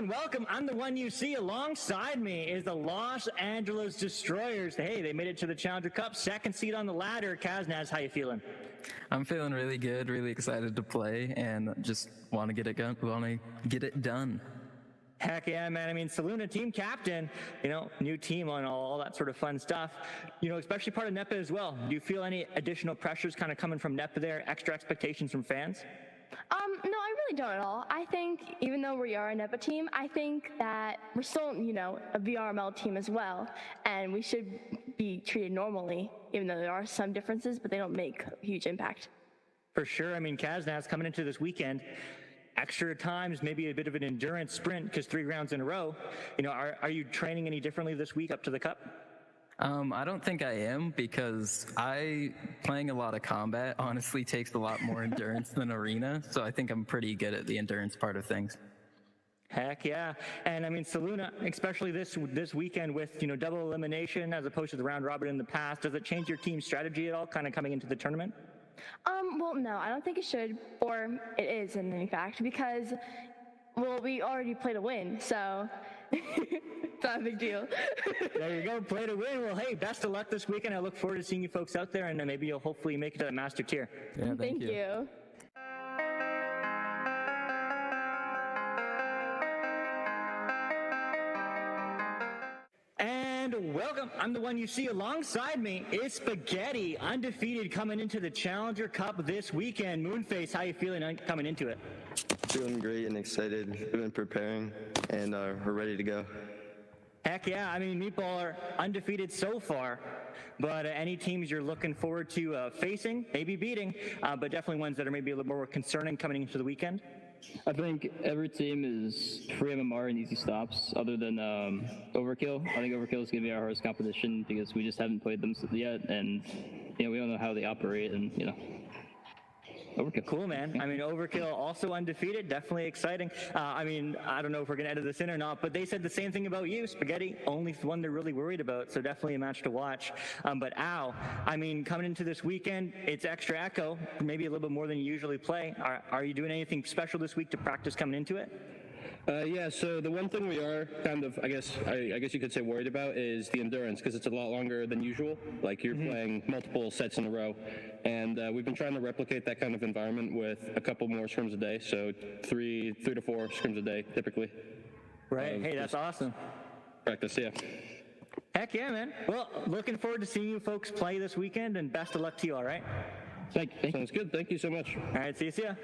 and welcome. I'm the one you see alongside me is the Los Angeles Destroyers. Hey, they made it to the Challenger Cup, second seed on the ladder. Kaznaz, how you feeling? I'm feeling really good, really excited to play, and just want to get it done. Heck yeah, man. I mean, Saluna, team captain, new team on all that sort of fun stuff, especially part of NEPA as well. Do you feel any additional pressures kind of coming from NEPA there, extra expectations from fans? No, I really don't at all. I think even though we are a NEPA team, I think that we're still, a VRML team as well, and we should be treated normally, even though there are some differences, but they don't make a huge impact. For sure. I mean, Kaznaz coming into this weekend, extra times, maybe a bit of an endurance sprint because 3 rounds in a row. Are you training any differently this week up to the Cup? I don't think I am, because playing a lot of combat honestly takes a lot more endurance than arena, so I think I'm pretty good at the endurance part of things. Heck yeah. And I mean, Saluna, especially this weekend with, double elimination as opposed to the round robin in the past, does it change your team's strategy at all kind of coming into the tournament? Well, no, I don't think it should, or it is in fact, because, we already played a win, so it's not a big deal. There you go, play to win. Well, hey, best of luck this weekend. I look forward to seeing you folks out there, and then maybe you'll hopefully make it to the Master Tier. Yeah, thank you. And welcome. I'm the one you see alongside me. It's Spaghetti, undefeated coming into the Challenger Cup this weekend. Moonface, how you feeling coming into it? Feeling great and excited. We've been preparing, and we're ready to go. Heck yeah. I mean, Meatball are undefeated so far, but any teams you're looking forward to facing, maybe beating, but definitely ones that are maybe a little more concerning coming into the weekend? I think every team is free MMR and easy stops, other than Overkill. I think Overkill is going to be our hardest competition because we just haven't played them yet, and we don't know how they operate, and Overkill. Cool, man. I mean, Overkill also undefeated, definitely exciting. I mean, I don't know if we're going to edit this in or not, but they said the same thing about you, Spaghetti. Only one they're really worried about, so definitely a match to watch. But Al, I mean, coming into this weekend, it's extra echo, maybe a little bit more than you usually play. Are you doing anything special this week to practice coming into it? Yeah, so the one thing we are kind of, I guess you could say worried about is the endurance, because it's a lot longer than usual. Like you're playing multiple sets in a row, and we've been trying to replicate that kind of environment with a couple more scrims a day, so three to four scrims a day typically. Right, hey, that's awesome. Practice, yeah. Heck yeah, man. Well, looking forward to seeing you folks play this weekend, and best of luck to you, all right? Thank you. Sounds good, thank you so much. All right, see ya.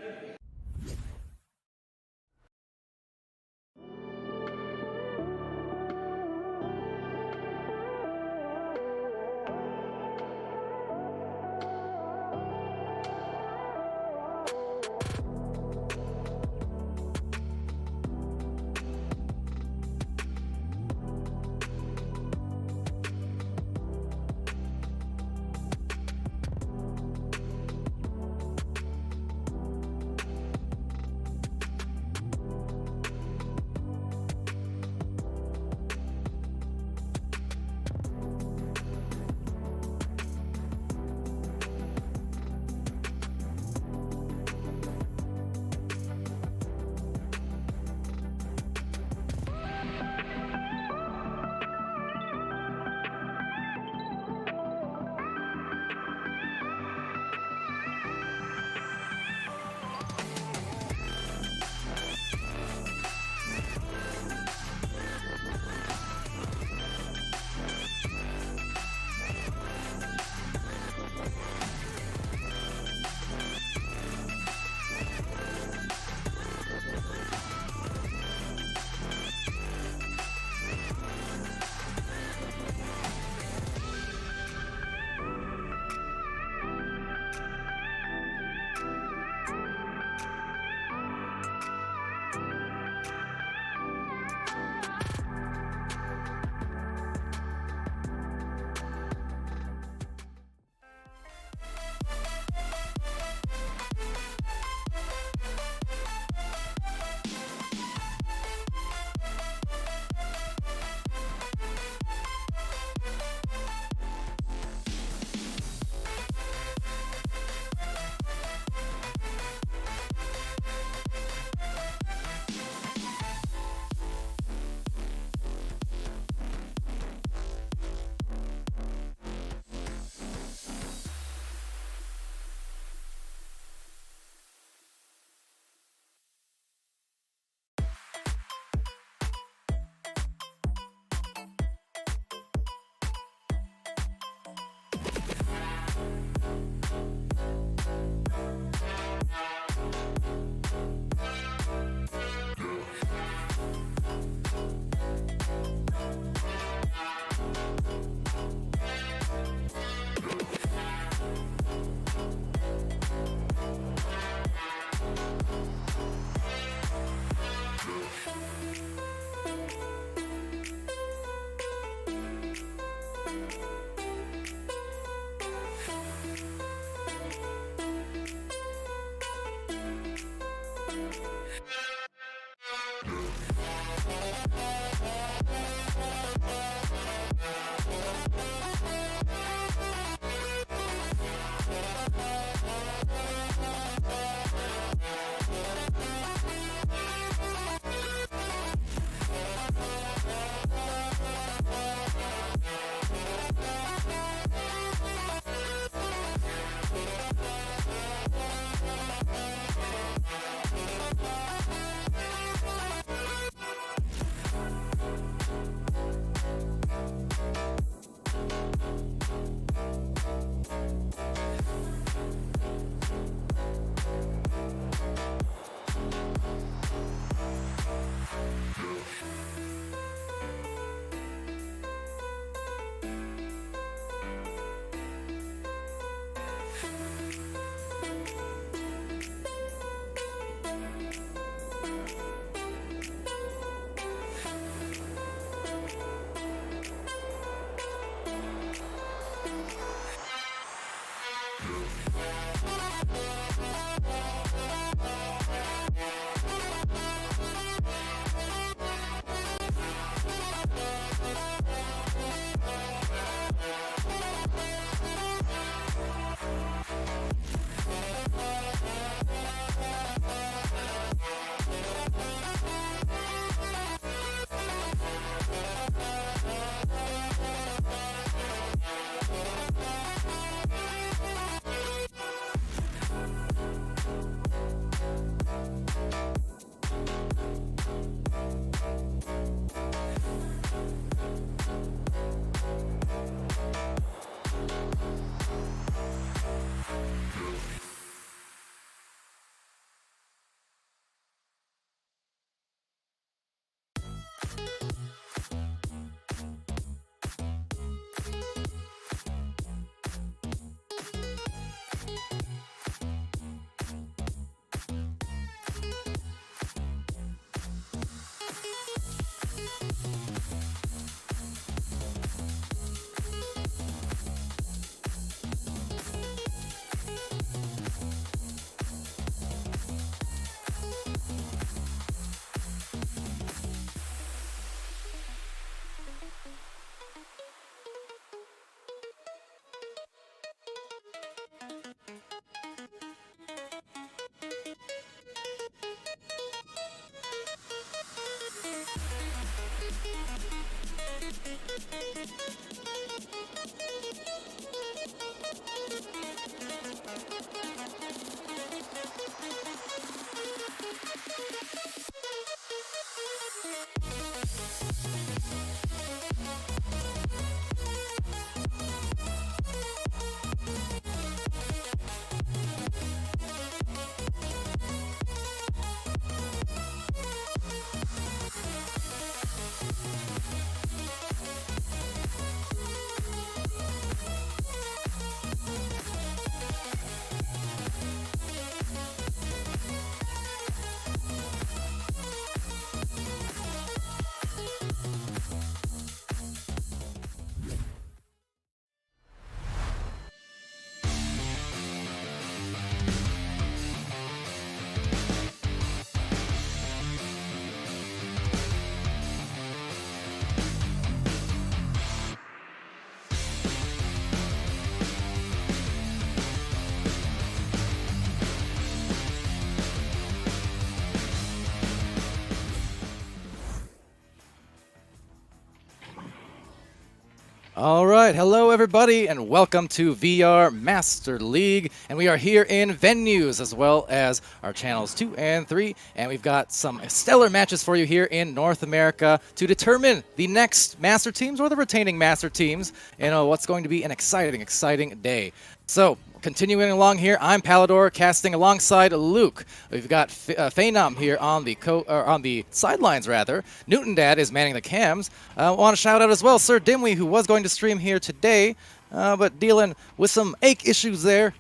All right, hello everybody, and welcome to VR Master League. And we are here in venues as well as our channels 2 and 3. And we've got some stellar matches for you here in North America to determine the next Master Teams or the retaining Master Teams in what's going to be an exciting day. So, continuing along here, I'm Palador casting alongside Luke. We've got Phenom here on the sidelines rather. Newton Dad is manning the cams. I want to shout out as well Sir Dimwee, who was going to stream here today, but dealing with some ache issues there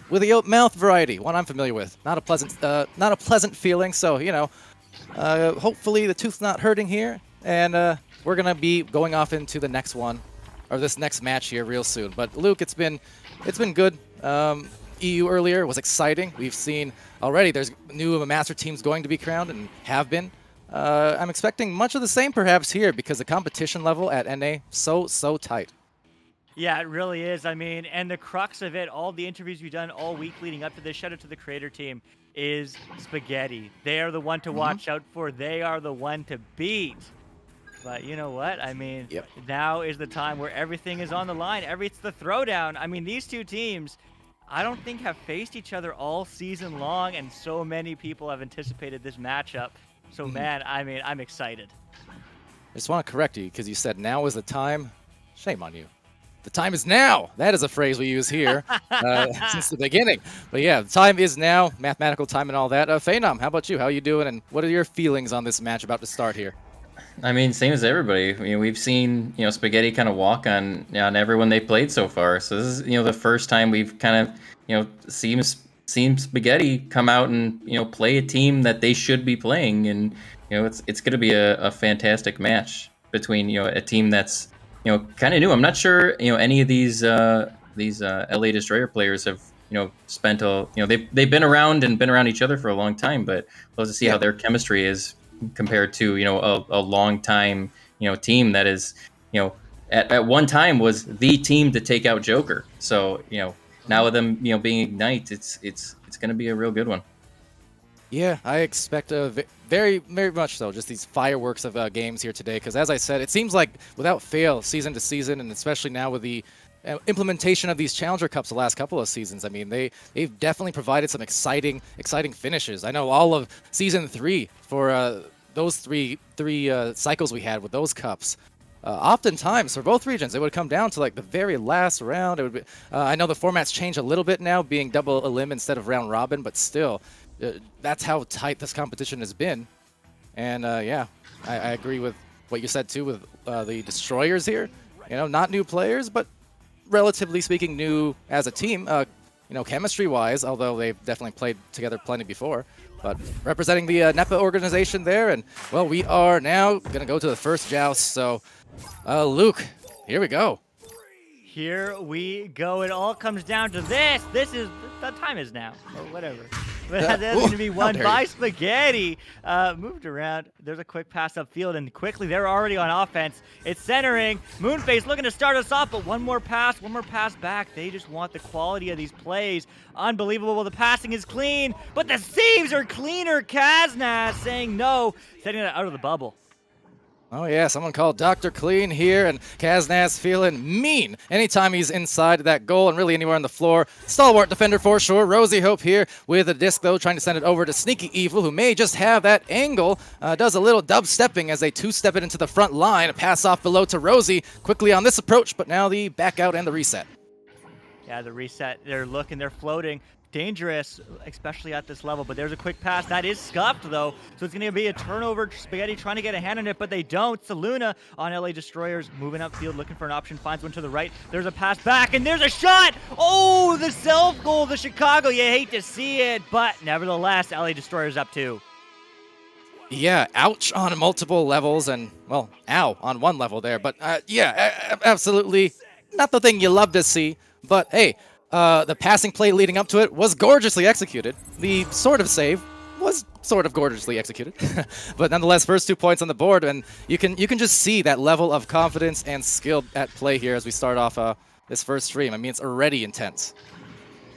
with the oat mouth variety, one I'm familiar with. Not a pleasant feeling. So hopefully the tooth's not hurting here, and we're gonna be going off into the next one, or this next match here real soon. But Luke, it's been good. EU earlier was exciting. We've seen already there's new Master Teams going to be crowned and have been. I'm expecting much of the same perhaps here because the competition level at NA so tight. Yeah, it really is. I mean, and the crux of it, all the interviews we've done all week leading up to this, shout out to the creator team, is Spaghetti. They are the one to watch out for. They are the one to beat. But you know what? I mean, Now is the time where everything is on the line. It's the throwdown. I mean, these two teams, I don't think have faced each other all season long, and so many people have anticipated this matchup. So, man, I mean, I'm excited. I just want to correct you because you said now is the time. Shame on you. The time is now. That is a phrase we use here since the beginning. But yeah, the time is now, mathematical time and all that. Phenom, how about you? How are you doing? And what are your feelings on this match about to start here? I mean, same as everybody. We've seen, Spaghetti kind of walk on everyone they played so far. So this is, the first time we've kind of, seen Spaghetti come out and, play a team that they should be playing. And, it's going to be a fantastic match between, a team that's, kind of new. I'm not sure, any of these LA Destroyer players have, spent they've been around and been around each other for a long time, but we'll have to see how their chemistry is compared to a long time team that is at one time was the team to take out Joker. So now with them being Ignite, it's going to be a real good one. Yeah, I expect very much so. Just these fireworks of games here today, because as I said, it seems like without fail, season to season, and especially now with the implementation of these Challenger Cups the last couple of seasons. I mean, they've definitely provided some exciting finishes. I know all of Season 3 for those three cycles we had with those cups. Oftentimes, for both regions, it would come down to like the very last round. It would be. I know the format's changed a little bit now, being double elim instead of round robin, but still, that's how tight this competition has been. And yeah, I agree with what you said too with the Destroyers here. Not new players, but relatively speaking, new as a team, chemistry-wise, although they've definitely played together plenty before. But representing the NEPA organization there, and, well, we are now going to go to the first joust. So, Luke, here we go. Here we go. It all comes down to this. The time is now, or whatever. But that's going to be won by Spaghetti. Moved around. There's a quick pass upfield, and quickly they're already on offense. It's centering. Moonface looking to start us off, but one more pass back. They just want the quality of these plays. Unbelievable. The passing is clean, but the saves are cleaner. Kaznas saying no, setting it out of the bubble. Oh yeah, someone called Dr. Clean here, and Kaznas feeling mean anytime he's inside that goal and really anywhere on the floor. Stalwart defender for sure. Rosie Hope here with a disc though, trying to send it over to Sneaky Evil, who may just have that angle. Does a little dub-stepping as they two-step it into the front line. A pass off below to Rosie quickly on this approach, but now the back out and the reset. Yeah, the reset. They're looking, they're floating. Dangerous, especially at this level, but there's a quick pass. That is scuffed, though, so it's going to be a turnover. Spaghetti trying to get a hand on it, but they don't. Saluna on LA Destroyers moving upfield, looking for an option, finds one to the right. There's a pass back, and there's a shot! Oh, the self-goal, the Chicago. You hate to see it, but nevertheless, LA Destroyers up 2. Yeah, ouch on multiple levels, and, well, ow on one level there. But, yeah, absolutely not the thing you love to see, but, hey, the passing play leading up to it was gorgeously executed. The sort of save was sort of gorgeously executed. But nonetheless, first 2 points on the board, and you can just see that level of confidence and skill at play here as we start off this first stream. I mean, it's already intense.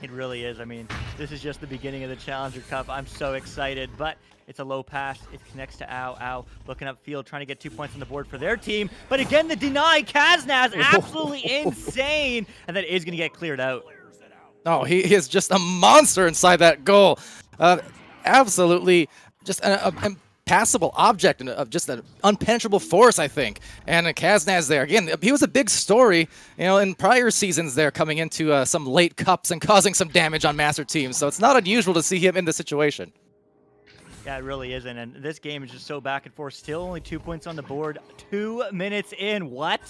It really is. I mean, this is just the beginning of the Challenger Cup. I'm so excited, but it's a low pass. It connects to Ao. Looking upfield, trying to get 2 points on the board for their team. But again, the deny. Kaznaz, absolutely insane. And that is going to get cleared out. Oh, he is just a monster inside that goal. Absolutely just an impassable object and of just an unpenetrable force, I think. And Kaznaz there, again, he was a big story, in prior seasons there, coming into some late cups and causing some damage on Master teams. So it's not unusual to see him in this situation. Yeah, it really isn't. And this game is just so back and forth. Still only 2 points on the board. 2 minutes in. What?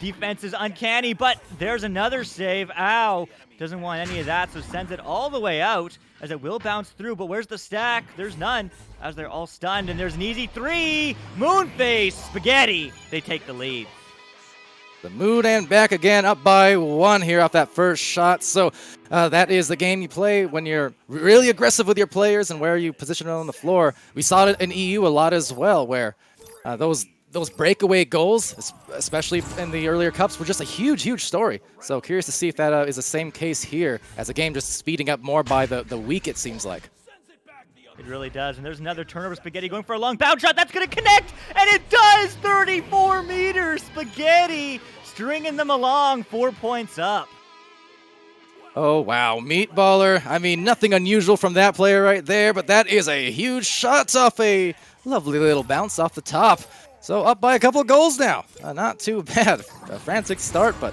Defense is uncanny, but there's another save. Ow. Doesn't want any of that, so sends it all the way out as it will bounce through. But where's the stack? There's none, as they're all stunned. And there's an easy 3. Moonface, Spaghetti. They take the lead. The mood and back again, up by 1 here off that first shot. So that is the game you play when you're really aggressive with your players and where you position them on the floor. We saw it in EU a lot as well, where those breakaway goals, especially in the earlier cups, were just a huge story. So curious to see if that is the same case here, as the game just speeding up more by the week, it seems like. It really does. And there's another turnover. Spaghetti going for a long bounce shot. That's going to connect. And it does. 34 meters. Spaghetti stringing them along. 4 points up. Oh, wow. Meatballer. I mean, nothing unusual from that player right there, but that is a huge shot off a lovely little bounce off the top. So up by a couple of goals now. Not too bad. A frantic start, but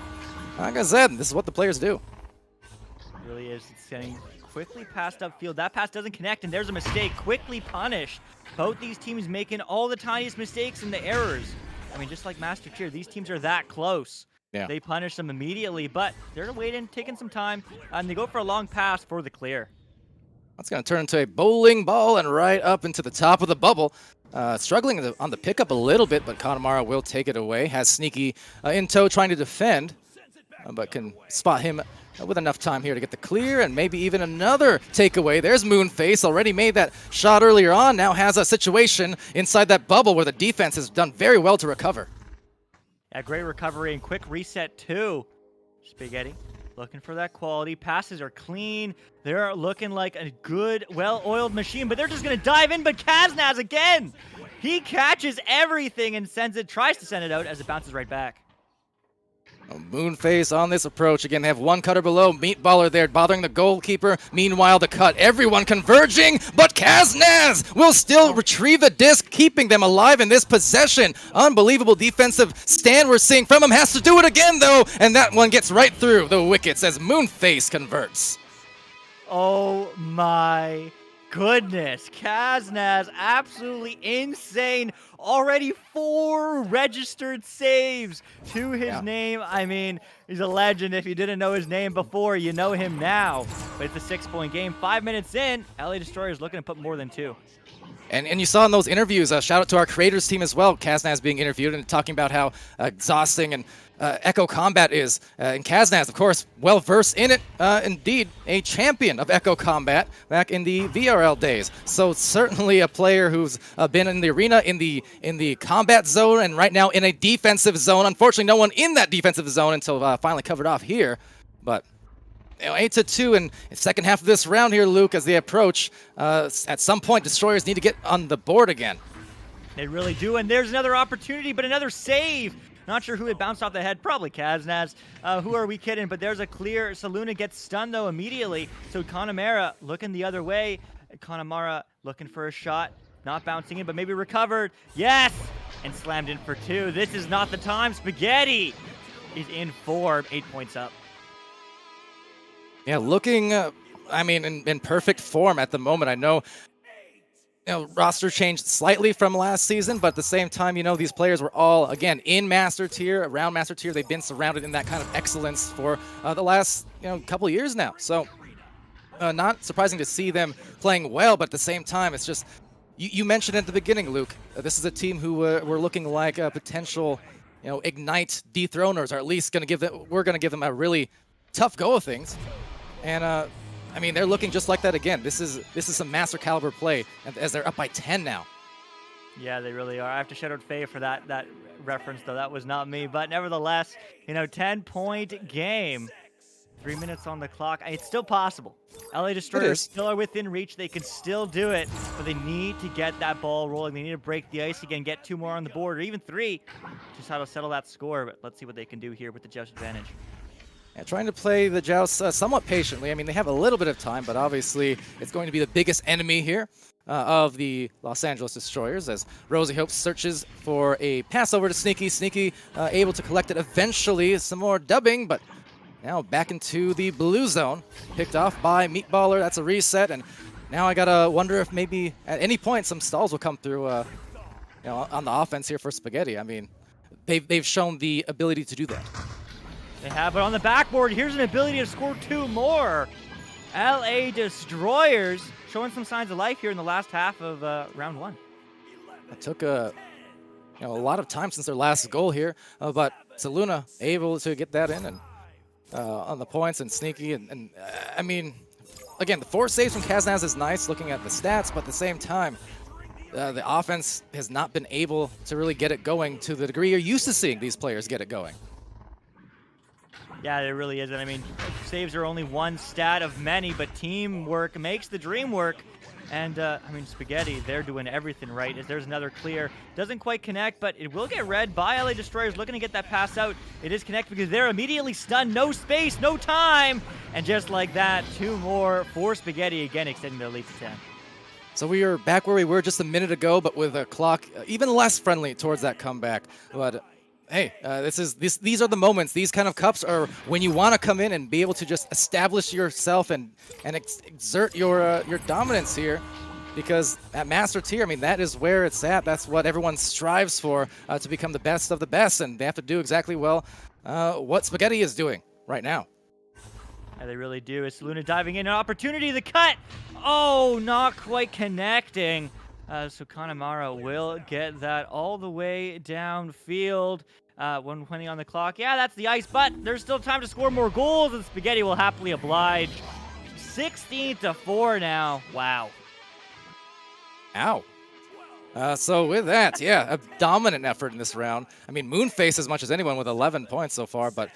like I said, this is what the players do. It really is. It's getting quickly passed upfield. That pass doesn't connect, and there's a mistake. Quickly punished. Both these teams making all the tiniest mistakes and the errors. I mean, just like Master Tier, these teams are that close. Yeah. They punish them immediately, but they're waiting, taking some time, and they go for a long pass for the clear. That's going to turn into a bowling ball and right up into the top of the bubble. Struggling on the pickup a little bit, but Connemara will take it away. Has Sneaky in tow trying to defend, but can spot him with enough time here to get the clear and maybe even another takeaway. There's Moonface, already made that shot earlier on, now has a situation inside that bubble where the defense has done very well to recover. Yeah, great recovery and quick reset too. Spaghetti looking for that quality. Passes are clean. They're looking like a good, well-oiled machine, but they're just going to dive in. But Kaznaz again, he catches everything and tries to send it out as it bounces right back. Moonface on this approach. Again, they have one cutter below. Meatballer there bothering the goalkeeper. Meanwhile, the cut. Everyone converging, but Kaznaz will still retrieve the disc, keeping them alive in this possession. Unbelievable defensive stand we're seeing from him. Has to do it again, though, and that one gets right through the wickets as Moonface converts. Oh, my goodness. Kaznaz, absolutely insane. Already 4 registered saves to his name. I mean, he's a legend. If you didn't know his name before, you know him now. But it's a 6-point game. 5 minutes in, LA Destroyers looking to put more than 2. And you saw in those interviews, shout out to our creators team as well, Kaznaz being interviewed and talking about how exhausting and Echo Combat is. And Kaznaz, of course, well-versed in it. Indeed, a champion of Echo Combat back in the VRL days. So certainly a player who's been in the arena, in the combat zone, and right now in a defensive zone. Unfortunately, no one in that defensive zone until finally covered off here. But 8-2 in the second half of this round here, Luke, as they approach. At some point, Destroyers need to get on the board again. They really do, and there's another opportunity, but another save. Not sure who it bounced off the head. Probably Kaznaz. Who are we kidding? But there's a clear. Saluna gets stunned, though, immediately. So Connemara looking the other way. Connemara looking for a shot. Not bouncing in, but maybe recovered. Yes! And slammed in for 2. This is not the time. Spaghetti is in 4. 8 points up. Yeah, looking, I mean, in perfect form at the moment. I know, roster changed slightly from last season, but at the same time, these players were all, again, in Master Tier, around Master Tier. They've been surrounded in that kind of excellence for the last, couple of years now. So, not surprising to see them playing well, but at the same time, it's just, you mentioned at the beginning, Luke, this is a team who were looking like a potential, Ignite dethroners, or at least we're going to give them a really tough go of things. And, I mean, they're looking just like that again. This is some master caliber play as they're up by 10 now. Yeah, they really are. I have to shout out Faye for that reference, though. That was not me. But nevertheless, 10-point game. 3 minutes on the clock. It's still possible. LA Destroyers still are within reach. They can still do it, but they need to get that ball rolling. They need to break the ice again, get 2 more on the board, or even 3. Just how to settle that score, but let's see what they can do here with the Joust advantage. Yeah, trying to play the Joust somewhat patiently. I mean, they have a little bit of time, but obviously it's going to be the biggest enemy here of the Los Angeles Destroyers as Rosie Hope searches for a pass over to Sneaky. Sneaky able to collect it eventually. Some more dubbing, but now back into the blue zone. Picked off by Meatballer. That's a reset, and now I gotta wonder if maybe at any point some stalls will come through on the offense here for Spaghetti. I mean, they've shown the ability to do that. They have it on the backboard. Here's an ability to score 2 more. LA Destroyers showing some signs of life here in the last half of round 1. It took a lot of time since their last goal here, but Saluna able to get that in and on the points, and Sneaky and I mean, again, the 4 saves from Kaznaz is nice looking at the stats, but at the same time, the offense has not been able to really get it going to the degree you're used to seeing these players get it going. Yeah, it really is. And I mean, saves are only one stat of many, but teamwork makes the dream work. And I mean, Spaghetti, they're doing everything right. As there's another clear, doesn't quite connect, but it will get read by LA Destroyers looking to get that pass out. It is connected because they're immediately stunned. No space, no time. And just like that, 2 more for Spaghetti, again extending their lead to 10. So we are back where we were just a minute ago, but with a clock even less friendly towards that comeback. But hey, these are the moments. These kind of cups are when you want to come in and be able to just establish yourself and exert your dominance here, because at Master Tier, I mean, that is where it's at. That's what everyone strives for, to become the best of the best, and they have to do exactly what Spaghetti is doing right now. Yeah, they really do. It's Luna diving in, an opportunity to cut. Oh, not quite connecting. So Kanemaru will get that all the way downfield. 1:20 on the clock. Yeah, that's the ice, but there's still time to score more goals, and Spaghetti will happily oblige. 16-4 now. Wow. Ow. So with that, yeah, a dominant effort in this round. I mean, Moonface as much as anyone with 11 points so far, but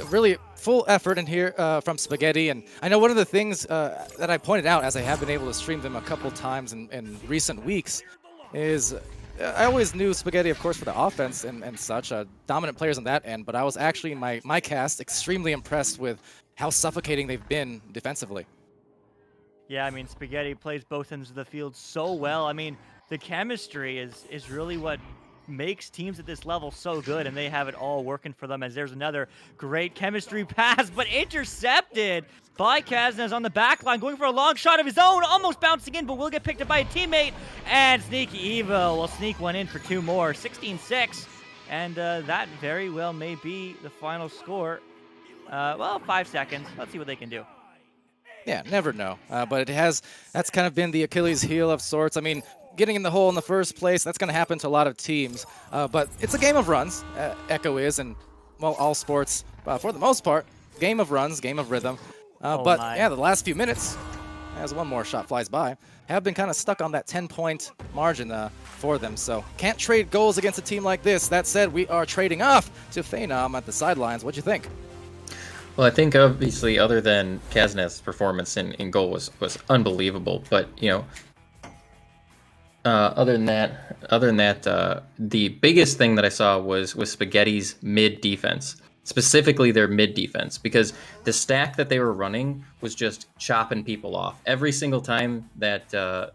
really full effort in here from Spaghetti. And I know one of the things that I pointed out as I have been able to stream them a couple times in recent weeks is I always knew Spaghetti, of course, for the offense and such, dominant players on that end, but I was actually, in my cast, extremely impressed with how suffocating they've been defensively. Yeah, I mean, Spaghetti plays both ends of the field so well. I mean, the chemistry is really what makes teams at this level so good, and they have it all working for them, as there's another great chemistry pass, but intercepted by Kaznaz on the back line, going for a long shot of his own, almost bouncing in, but will get picked up by a teammate, and Sneaky Evo will sneak one in for 2 more, 16-6, and that very well may be the final score. Well, 5 seconds. Let's see what they can do. Yeah, never know, but that's kind of been the Achilles heel of sorts. I mean, getting in the hole in the first place, that's going to happen to a lot of teams. But it's a game of runs, Echo is, and, well, all sports, for the most part, game of runs, game of rhythm. Yeah, the last few minutes, as one more shot flies by, have been kind of stuck on that 10-point margin for them. So can't trade goals against a team like this. That said, we are trading off to Phenom at the sidelines. What'd you think? Well, I think obviously, other than Kaznaz's performance in goal was unbelievable, but other than that, the biggest thing that I saw was Spaghetti's mid defense, specifically their mid defense, because the stack that they were running was just chopping people off every single time that the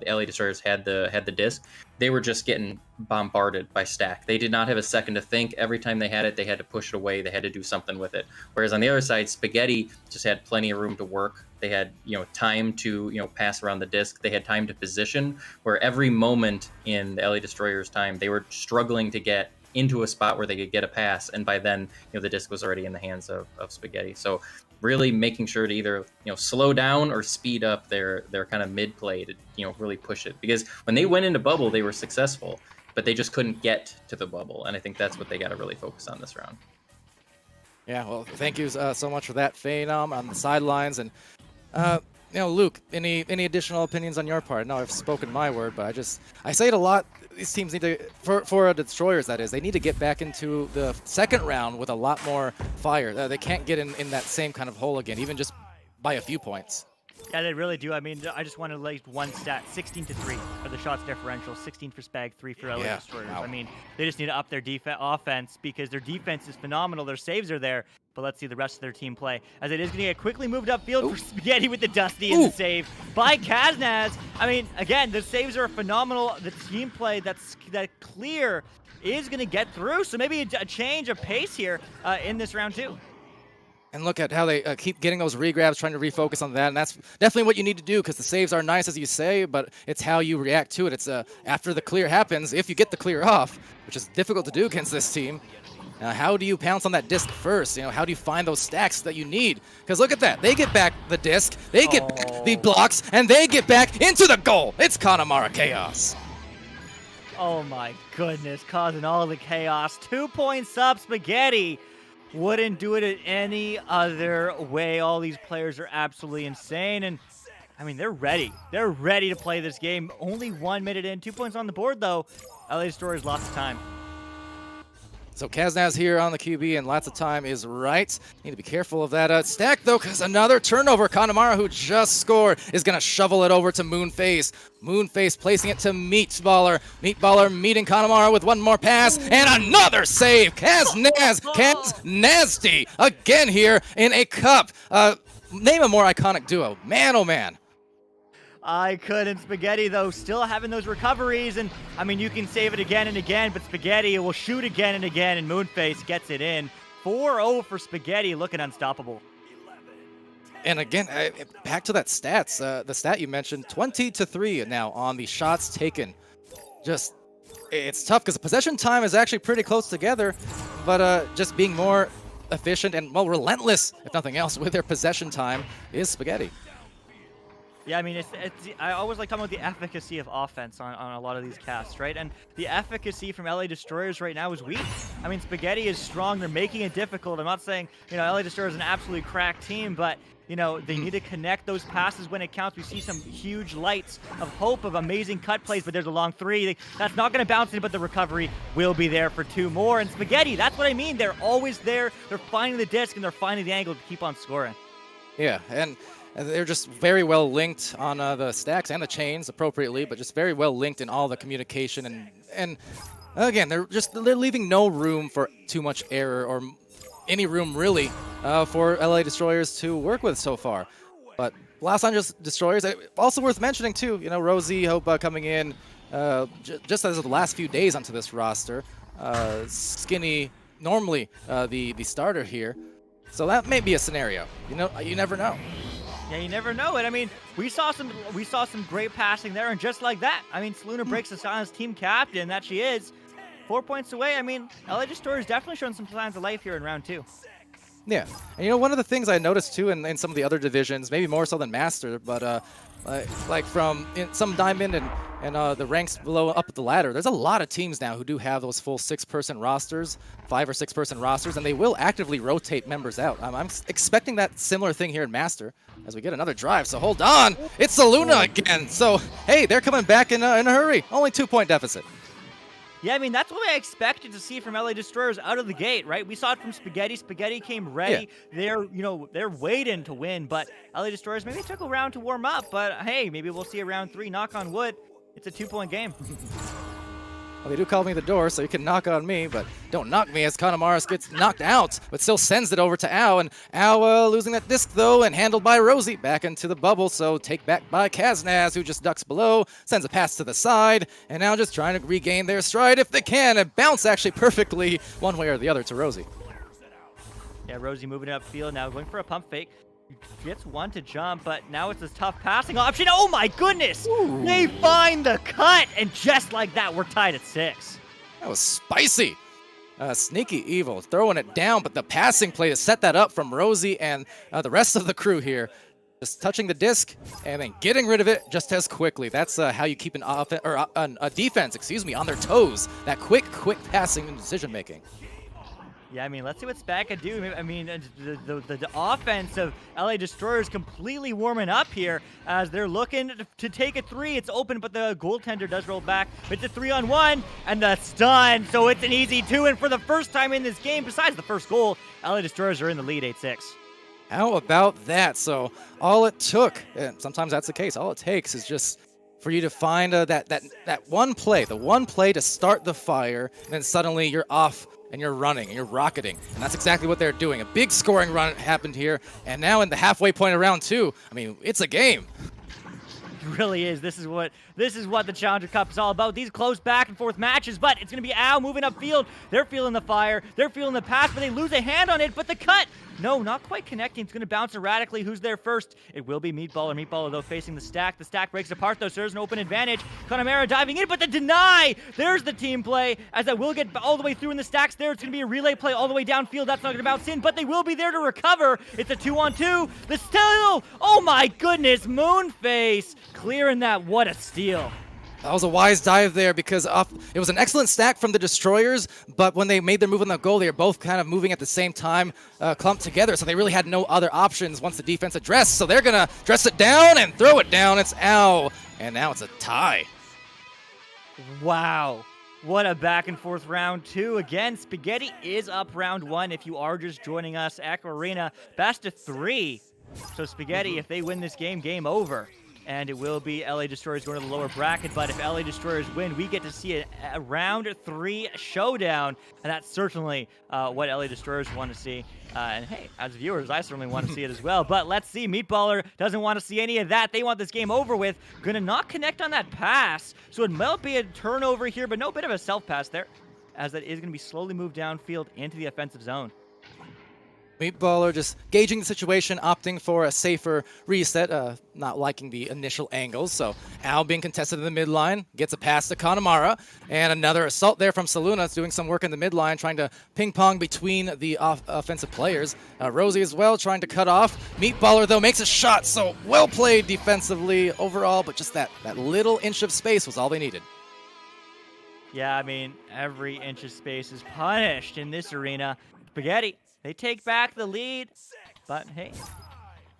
LA Destroyers had the disc. They were just getting bombarded by stack. They did not have a second to think. Every time they had it, they had to push it away. They had to do something with it. Whereas on the other side, Spaghetti just had plenty of room to work. They had time to pass around the disc. They had time to position. Where every moment in the LA Destroyers' time, they were struggling to get into a spot where they could get a pass, and by then the disc was already in the hands of Spaghetti. So really making sure to either slow down or speed up their kind of mid play to really push it, because when they went into bubble they were successful, but they just couldn't get to the bubble, and I think that's what they got to really focus on this round. Yeah, well, thank you so much for that, Phenom, on the sidelines. And Luke, any additional opinions on your part? I know I've spoken my word, but I say it a lot. These teams need to, for the Destroyers that is, they need to get back into the second round with a lot more fire. They can't get in that same kind of hole again, even just by a few points. Yeah, they really do. I mean, I just wanted to lay one stat: 16-3 for the shots differential, 16 for Spag, 3 for LA Destroyers. Wow. I mean, they just need to up their offense because their defense is phenomenal. Their saves are there, but let's see the rest of their team play. As it is going to get quickly moved upfield for Spaghetti with the Dusty and the save by Kaznaz. I mean, again, the saves are phenomenal. The team play that clear is going to get through. So maybe a change of pace here in this round 2. And look at how they keep getting those regrabs, trying to refocus on that. And that's definitely what you need to do, because the saves are nice, as you say, but it's how you react to it. It's after the clear happens, if you get the clear off, which is difficult to do against this team, how do you pounce on that disc first? How do you find those stacks that you need? Because look at that. They get back the disc, they get back the blocks, and they get back into the goal. It's Connemara Chaos. Oh my goodness, causing all the chaos. 2 points up, Spaghetti. Wouldn't do it any other way. All these players are absolutely insane. And, I mean, they're ready. They're ready to play this game. Only 1 minute in. 2 points on the board, though. LA Destroyers lots of time. So Kaznaz here on the QB, and lots of time is right. Need to be careful of that stack, though, because another turnover. Connemara, who just scored, is going to shovel it over to Moonface. Moonface placing it to Meatballer. Meatballer meeting Connemara with one more pass, and another save. Kaznazty again here in a cup. Name a more iconic duo. Man, oh man. I couldn't. Spaghetti, though, still having those recoveries. And, I mean, you can save it again and again, but Spaghetti will shoot again and again, and Moonface gets it in. 4-0 for Spaghetti, looking unstoppable. And again, back to that stats, the stat you mentioned, 20-3 now on the shots taken. Just, it's tough because the possession time is actually pretty close together, but just being more efficient and, well, relentless, if nothing else, with their possession time is Spaghetti. Yeah, I mean, I always like talking about the efficacy of offense on a lot of these casts, right? And the efficacy from LA Destroyers right now is weak. I mean, Spaghetti is strong. They're making it difficult. I'm not saying, LA Destroyers is an absolutely cracked team, but, they need to connect those passes when it counts. We see some huge lights of hope of amazing cut plays, but there's a long 3. That's not going to bounce in, but the recovery will be there for 2 more. And Spaghetti, that's what I mean. They're always there. They're finding the disc, and they're finding the angle to keep on scoring. Yeah, and they're just very well linked on the stacks and the chains appropriately, but just very well linked in all the communication. And again, they're leaving no room for too much error or any room really for LA Destroyers to work with so far. But Los Angeles Destroyers, also worth mentioning too, Rosie Hope coming in just as of the last few days onto this roster. Skinny, normally the starter here. So that may be a scenario. You never know. Yeah, you never know it. I mean, we saw some great passing there, and just like that, I mean, Saluna breaks the silence team captain, that she is. 4 points away. I mean, LA Destroyers definitely showing some signs of life here in round 2. Yeah, and one of the things I noticed too in some of the other divisions, maybe more so than Master, but like from some Diamond and the ranks below up the ladder, there's a lot of teams now who do have those full 6-person rosters, 5 or 6-person rosters, and they will actively rotate members out. I'm expecting that similar thing here in Master as we get another drive. So hold on, it's Saluna again. So hey, they're coming back in a hurry. Only 2-point deficit. Yeah, I mean, that's what I expected to see from LA Destroyers out of the gate, right? We saw it from Spaghetti. Spaghetti came ready. Yeah. They're waiting to win, but LA Destroyers maybe took a round to warm up, but hey, maybe we'll see a round 3, knock on wood. It's a 2-point game. Well, they do call me the door, so you can knock on me, but don't knock me as Connemara gets knocked out, but still sends it over to Ao, and Ao losing that disc, though, and handled by Rosie back into the bubble, so take back by Kaznaz, who just ducks below, sends a pass to the side, and now just trying to regain their stride if they can, and bounce actually perfectly one way or the other to Rosie. Yeah, Rosie moving upfield now, going for a pump fake. Gets one to jump, but now it's this tough passing option. Oh my goodness! Ooh. They find the cut, and just like that, we're tied at 6. That was spicy. Sneaky Evil throwing it down, but the passing play to set that up from Rosie and the rest of the crew here. Just touching the disc and then getting rid of it just as quickly. That's how you keep a defense, on their toes. That quick passing and decision making. Yeah, I mean, let's see what Spag can do. I mean, the offense of LA Destroyers completely warming up here as they're looking to take a 3. It's open, but the goaltender does roll back. It's a 3-on-1, and the stun. So it's an easy 2, and for the first time in this game, besides the first goal, LA Destroyers are in the lead 8-6. How about that? So all it took, and sometimes that's the case, all it takes is just for you to find that one play, the one play to start the fire, and then suddenly you're off and you're running and you're rocketing. And that's exactly what they're doing. A big scoring run happened here, and now in the halfway point of round 2, I mean, it's a game. It really is. This is what the Challenger Cup is all about. These close back and forth matches, but it's going to be Al moving upfield. They're feeling the fire. They're feeling the pass, but they lose a hand on it. But the cut, no, not quite connecting. It's going to bounce erratically. Who's there first? It will be Meatballer. Meatballer, though, facing the stack. The stack breaks apart, though, so there's an open advantage. Connemara diving in, but the deny. There's the team play, as that will get all the way through in the stacks there. It's going to be a relay play all the way downfield. That's not going to bounce in, but they will be there to recover. It's a 2-on-2. The steal. Oh, my goodness. Moonface clearing that. What a steal. That was a wise dive there because it was an excellent stack from the Destroyers, but when they made their move on the goal, they were both kind of moving at the same time, clumped together, so they really had no other options once the defense addressed. So they're going to dress it down and throw it down. It's Al, and now it's a tie. Wow. What a back and forth round 2. Again, Spaghetti is up round 1 if you are just joining us. Echo Arena, best of 3. So Spaghetti, if they win this game, game over. And it will be LA Destroyers going to the lower bracket. But if LA Destroyers win, we get to see a round 3 showdown. And that's certainly what LA Destroyers want to see. And hey, as viewers, I certainly want to see it as well. But let's see. Meatballer doesn't want to see any of that. They want this game over with. Going to not connect on that pass. So it might be a turnover here, but no, bit of a self-pass there, as that is going to be slowly moved downfield into the offensive zone. Meatballer just gauging the situation, opting for a safer reset, not liking the initial angles. So Al being contested in the midline, gets a pass to Connemara, and another assault there from Saluna, doing some work in the midline, trying to ping-pong between the offensive players. Rosie as well, trying to cut off. Meatballer, though, makes a shot, so well played defensively overall, but just that little inch of space was all they needed. Yeah, I mean, every inch of space is punished in this arena. Spaghetti, they take back the lead, but hey,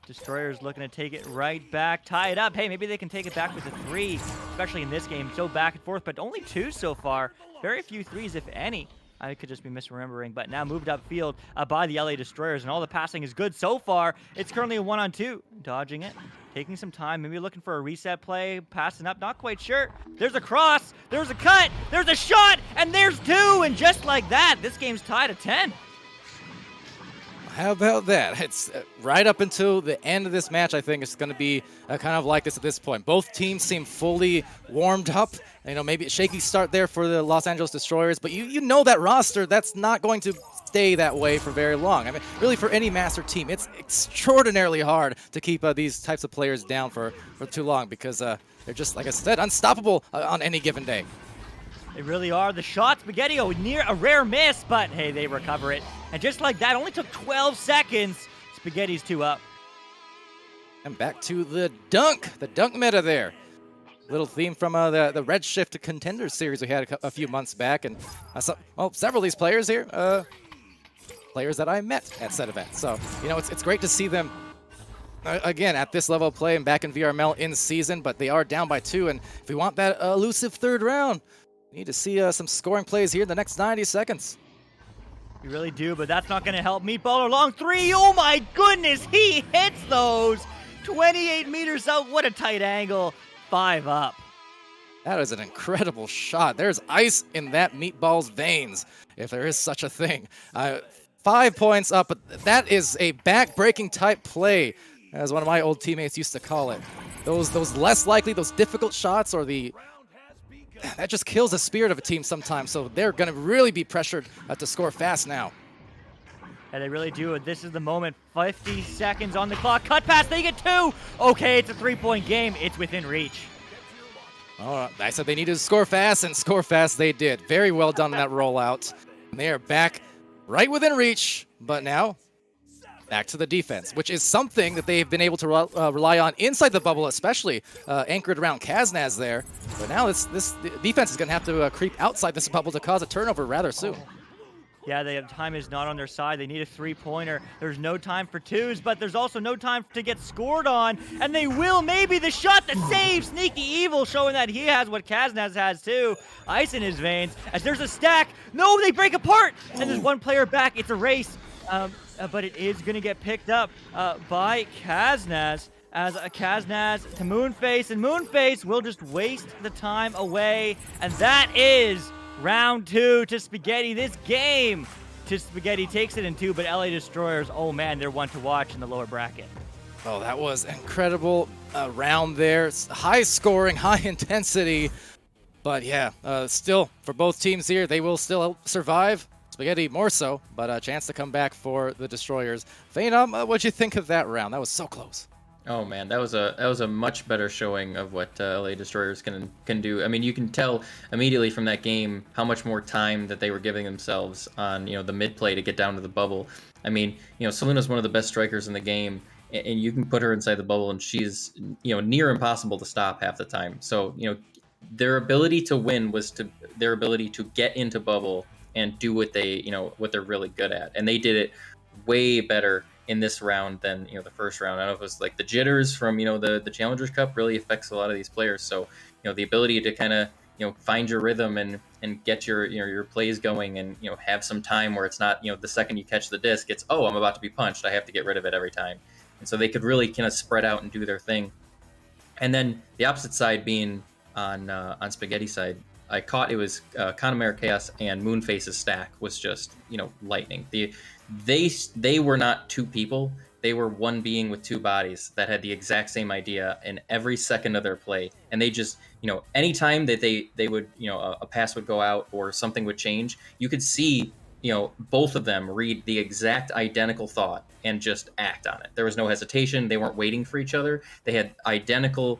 Destroyers looking to take it right back, tie it up. Hey, maybe they can take it back with a 3, especially in this game. So back and forth, but only 2 so far. Very few 3s, if any. I could just be misremembering, but now moved upfield by the LA Destroyers, and all the passing is good so far. It's currently a 1-on-2, dodging it, taking some time, maybe looking for a reset play, passing up, not quite sure. There's a cross, there's a cut, there's a shot, and there's 2, and just like that, this game's tied at 10. How about that? It's right up until the end of this match, I think it's going to be kind of like this at this point. Both teams seem fully warmed up. You know, maybe a shaky start there for the Los Angeles Destroyers, but you know that roster, that's not going to stay that way for very long. I mean, really for any Master team, it's extraordinarily hard to keep these types of players down for too long because they're just, like I said, unstoppable on any given day. They really are. The shot, Spaghetti, near a rare miss, but hey, they recover it. And just like that, only took 12 seconds. Spaghetti's 2 up. And back to the dunk meta there. Little theme from the Redshift Contenders series we had a few months back. And several of these players here, players that I met at said event. So, you know, it's great to see them, again, at this level of play and back in VRML in season, but they are down by 2. And if we want that elusive third round, we need to see some scoring plays here in the next 90 seconds. You really do, but that's not going to help. Meatballer, long 3. Oh my goodness, he hits those. 28 meters out. What a tight angle. 5 up. That is an incredible shot. There's ice in that Meatball's veins, if there is such a thing. 5 points up, but that is a back-breaking type play, as one of my old teammates used to call it. Those less likely, those difficult shots, or that just kills the spirit of a team sometimes, so they're going to really be pressured to score fast now. And they really do. This is the moment. 50 seconds on the clock. Cut pass, they get 2. Okay, it's a 3-point game. It's within reach. Oh, I said they needed to score fast, and score fast they did. Very well done on that rollout. And they are back right within reach, but now back to the defense, which is something that they've been able to rely on inside the bubble, especially anchored around Kaznaz there. But now this defense is going to have to creep outside this bubble to cause a turnover rather soon. Yeah, the time is not on their side. They need a three-pointer. There's no time for twos, but there's also no time to get scored on, and they will. Maybe the shot that saves Sneaky Evil, showing that he has what Kaznaz has too. Ice in his veins. As there's a stack. No, they break apart, and there's one player back. It's a race, but it is going to get picked up by Kaznaz. As a Kaznaz to Moonface, and Moonface will just waste the time away, and that is round 2 to Spaghetti. This game to Spaghetti takes it in 2, but LA Destroyers, oh man, they're one to watch in the lower bracket. Oh, that was incredible round there. It's high scoring, high intensity, but yeah, still for both teams here, they will still survive. Spaghetti more so, but a chance to come back for the Destroyers. Phenom, what'd you think of that round? That was so close. Oh man, that was a much better showing of what LA Destroyers can do. I mean, you can tell immediately from that game how much more time that they were giving themselves on the mid play to get down to the bubble. I mean, Selena's one of the best strikers in the game, and you can put her inside the bubble, and she's near impossible to stop half the time. So their ability to win was their ability to get into bubble and do what they're really good at, and they did it way better in this round than the first round. I don't know if it was like the jitters from the Challengers Cup really affects a lot of these players. So the ability to kind of find your rhythm and get your plays going, and have some time where it's not the second you catch the disc, it's I'm about to be punched, I have to get rid of it every time. And so they could really kind of spread out and do their thing. And then the opposite side being on Spaghetti side, I caught it was Connemara Chaos and Moonface's stack was just lightning. They were not two people. They were one being with two bodies that had the exact same idea in every second of their play. And they just, anytime that they would, a pass would go out or something would change, you could see, both of them read the exact identical thought and just act on it. There was no hesitation. They weren't waiting for each other. They had identical,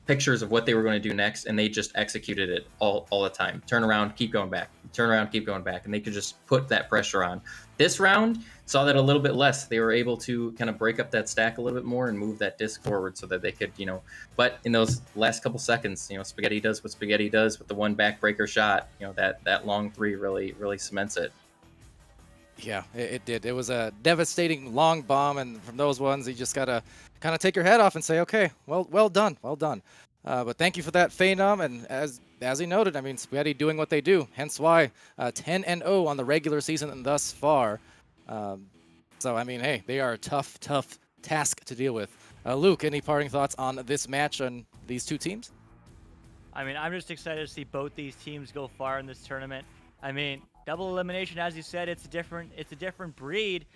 pictures of what they were going to do next, and they just executed it all the time. Turn around, keep going back. Turn around, keep going back. And they could just put that pressure on. This round saw that a little bit less. They were able to kind of break up that stack a little bit more and move that disc forward so that they could, but in those last couple seconds, Spaghetti does what Spaghetti does with the one backbreaker shot. That long three really cements it. Yeah, it did. It was a devastating long bomb, and from those ones, you just gotta kind of take your head off and say, okay, well done. But thank you for that, Phenom. And as he noted, I mean, Spaghetti doing what they do, hence why 10-0 on the regular season thus far. So I mean, hey, they are a tough task to deal with. Luke, any parting thoughts on this match and these two teams? I mean, I'm just excited to see both these teams go far in this tournament. I mean, double elimination, as you said, it's a different breed.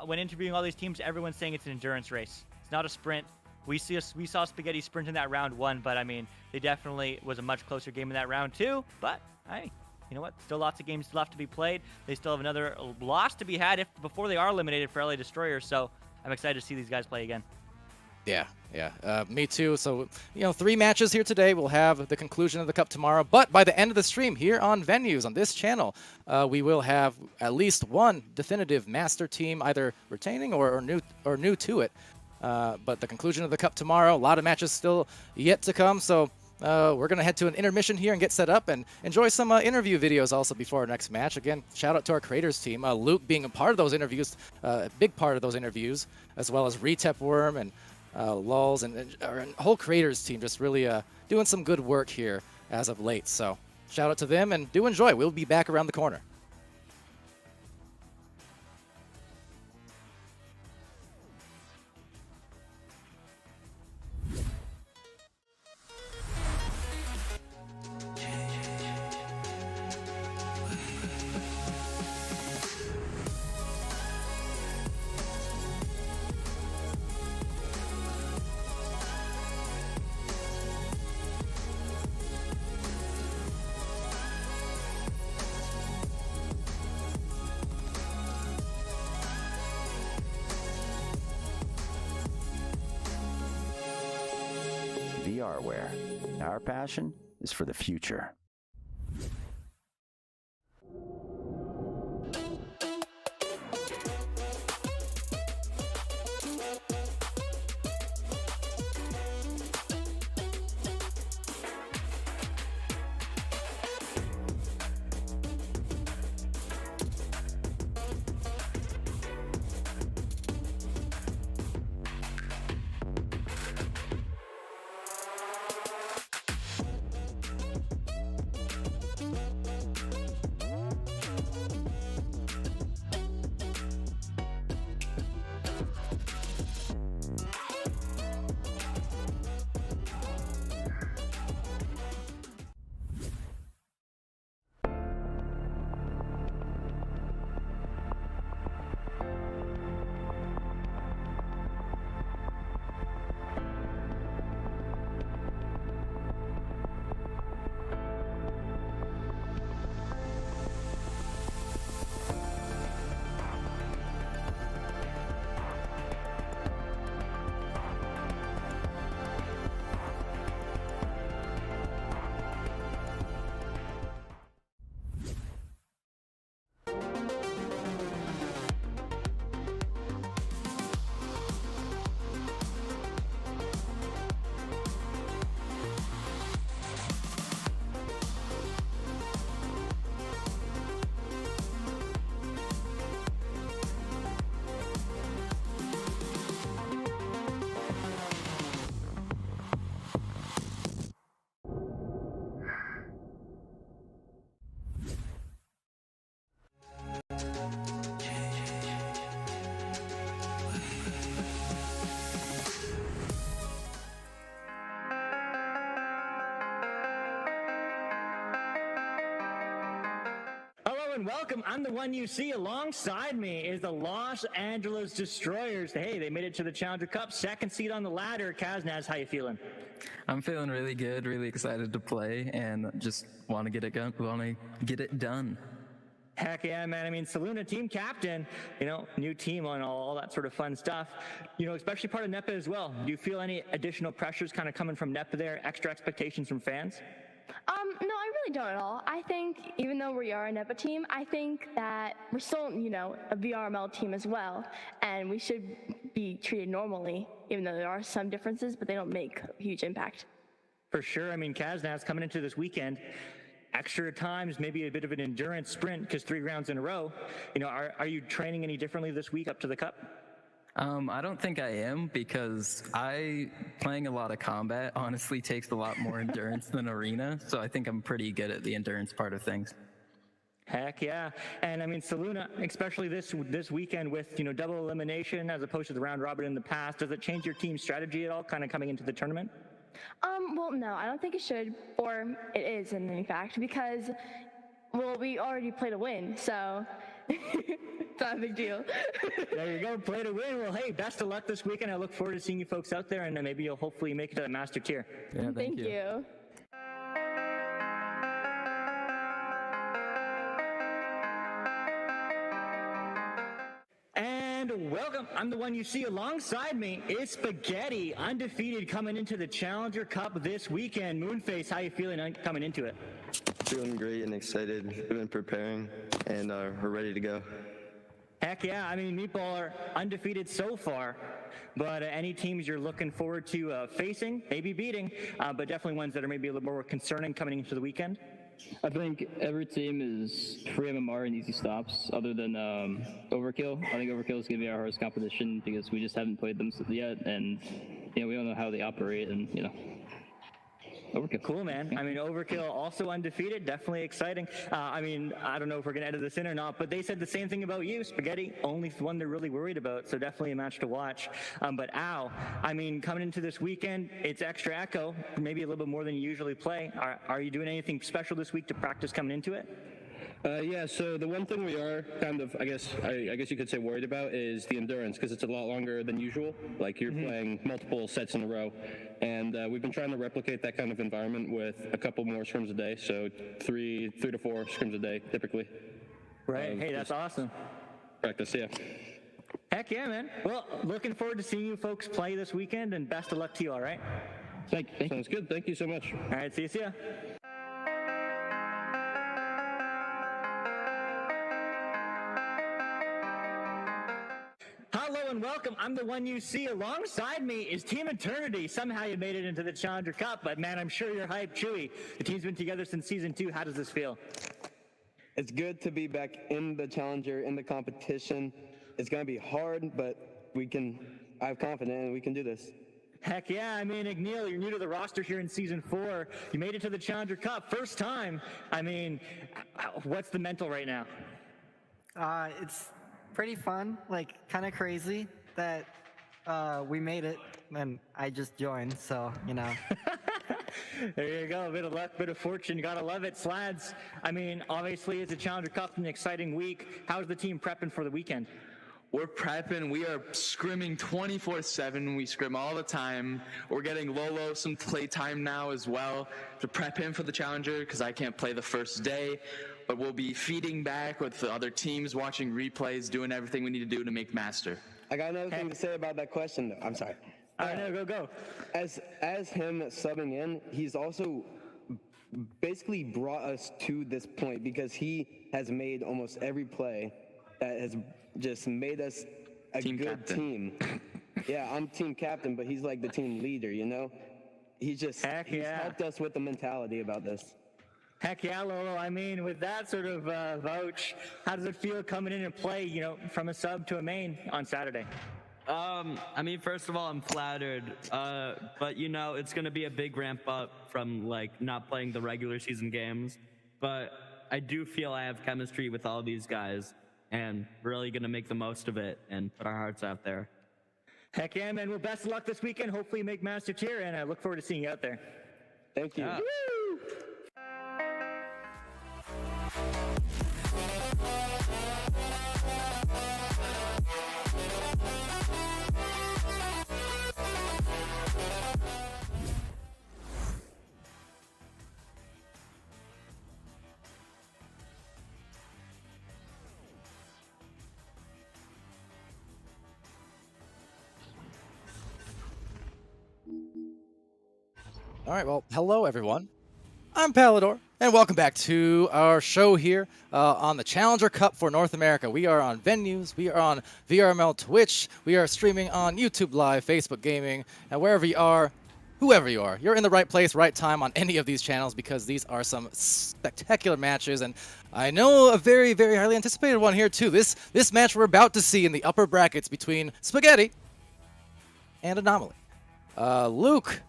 When interviewing all these teams, everyone's saying it's an endurance race. It's not a sprint. We saw Spaghetti sprint in that round 1, but I mean, they definitely was a much closer game in that round 2. But hey, you know what? Still lots of games left to be played. They still have another loss to be had before they are eliminated for LA Destroyers. So I'm excited to see these guys play again. Yeah, me too. So, 3 matches here today. We'll have the conclusion of the Cup tomorrow. But by the end of the stream here on Venues, on this channel, we will have at least one definitive master team, either retaining or new to it. But the conclusion of the Cup tomorrow, a lot of matches still yet to come. So we're going to head to an intermission here and get set up and enjoy some interview videos also before our next match. Again, shout out to our creators team. Luke being a part of those interviews, a big part of those interviews, as well as Retep Worm and Lulz and our whole creators team just really doing some good work here as of late. So shout out to them and do enjoy. We'll be back around the corner. VRware. Our passion is for the future. welcome. I'm the one you see alongside me is the Los Angeles Destroyers. Hey, they made it to the Challenger Cup, second seed on the ladder. Kaznaz, how you feeling? I'm feeling really good, really excited to play, and just want to get it done. Heck yeah, man. I mean, Saluna, team captain, new team on all that sort of fun stuff, especially part of NEPA as well. Do you feel any additional pressures kind of coming from NEPA there, extra expectations from fans? No, I really don't at all. I think even though we are a NEPA team, I think that we're still, a VRML team as well, and we should be treated normally, even though there are some differences, but they don't make a huge impact. For sure. I mean, Kaznaz coming into this weekend, extra times, maybe a bit of an endurance sprint because 3 rounds in a row. Are you training any differently this week up to the cup? I don't think I am, because playing a lot of combat honestly takes a lot more endurance than arena, so I think I'm pretty good at the endurance part of things. Heck yeah. And I mean, Saluna, especially this weekend with, double elimination as opposed to the round robin in the past, does it change your team's strategy at all kind of coming into the tournament? Well, no, I don't think it should, or it is in fact, because, we already played a win, so it's not a big deal. There you go, play to win. Well, hey, best of luck this weekend. I look forward to seeing you folks out there, and maybe you'll hopefully make it to the master tier. Yeah, Thank you. And welcome. I'm the one you see alongside me is Spaghetti, undefeated coming into the Challenger Cup this weekend. Moonface, how you feeling coming into it? Feeling great and excited. We've been preparing, and we're ready to go. Heck yeah. I mean, Meatball are undefeated so far, but any teams you're looking forward to facing, maybe beating, but definitely ones that are maybe a little more concerning coming into the weekend? I think every team is free MMR and easy stops, other than Overkill. I think Overkill is going to be our hardest competition because we just haven't played them yet, and we don't know how they operate, and Overkill. Cool, man. I mean, Overkill also undefeated, definitely exciting. I mean, I don't know if we're going to edit this in or not, but they said the same thing about you, Spaghetti. Only one they're really worried about, so definitely a match to watch. But Al, I mean, coming into this weekend, it's extra echo, maybe a little bit more than you usually play. Are you doing anything special this week to practice coming into it? Yeah, so the one thing we are kind of, I guess you could say worried about is the endurance, because it's a lot longer than usual. Like you're playing multiple sets in a row, and we've been trying to replicate that kind of environment with a couple more scrims a day, so three to four scrims a day typically. Right. Hey, that's awesome. Practice, yeah. Heck yeah, man. Well, looking forward to seeing you folks play this weekend, and best of luck to you. All right. Thank you. Sounds good. Thank you so much. All right. See ya. Hello and welcome. I'm the one you see alongside me is Team Eternity. Somehow you made it into the Challenger Cup, but man, I'm sure you're hyped, Chewy. The team's been together since season 2. How does this feel? It's good to be back in the Challenger, in the competition. It's going to be hard, but I have confidence and we can do this. Heck yeah. I mean, Igneel, you're new to the roster here in season 4. You made it to the Challenger Cup. First time. I mean, what's the mental right now? It's pretty fun, like kind of crazy that we made it and I just joined, so There you go, a bit of luck, bit of fortune, gotta love it. Slads, I mean, obviously it's a Challenger Cup, an exciting week. How's the team prepping for the weekend? We're prepping. We are scrimming 24/7. We scrim all the time. We're getting Lolo some play time now as well to prep him for the Challenger because I can't play the first day. But we'll be feeding back with the other teams, watching replays, doing everything we need to do to make Master. I got another thing to say about that question, though. I'm sorry. Go. As him subbing in, he's also basically brought us to this point because he has made almost every play that has just made us a Team good captain. team. Yeah, I'm team captain, but he's like the team leader, He's helped us with the mentality about this. Heck yeah, Lolo. I mean, with that sort of vouch, how does it feel coming in and play, from a sub to a main on Saturday? I mean, first of all, I'm flattered, but it's going to be a big ramp up from not playing the regular season games, but I do feel I have chemistry with all these guys and really going to make the most of it and put our hearts out there. Heck yeah, man. Well, best of luck this weekend. Hopefully you make Master Tier, and I look forward to seeing you out there. Thank you. Woo! All right, well, hello everyone. I'm Palador, and welcome back to our show here on the Challenger Cup for North America. We are on venues, we are on VRML Twitch, we are streaming on YouTube Live, Facebook Gaming, and wherever you are, whoever you are, you're in the right place, right time on any of these channels because these are some spectacular matches, and I know a very, very highly anticipated one here too. This match we're about to see in the upper brackets between Spaghetti and Anomaly. Luke,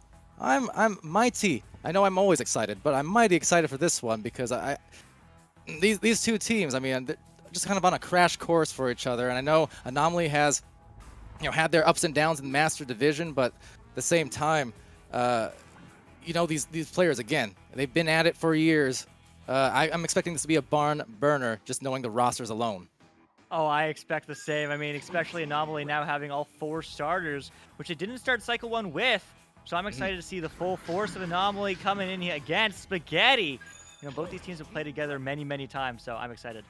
I'm mighty. I know I'm always excited, but I'm mighty excited for this one because these two teams, I mean, they're just kind of on a crash course for each other. And I know Anomaly has, had their ups and downs in the Master Division, but at the same time, these players, again, they've been at it for years. I'm expecting this to be a barn burner, just knowing the rosters alone. Oh, I expect the same. I mean, especially Anomaly now having all 4 starters, which they didn't start Cycle 1 with. So I'm excited to see the full force of Anomaly coming in here against Spaghetti. Both these teams have played together many, many times, so I'm excited.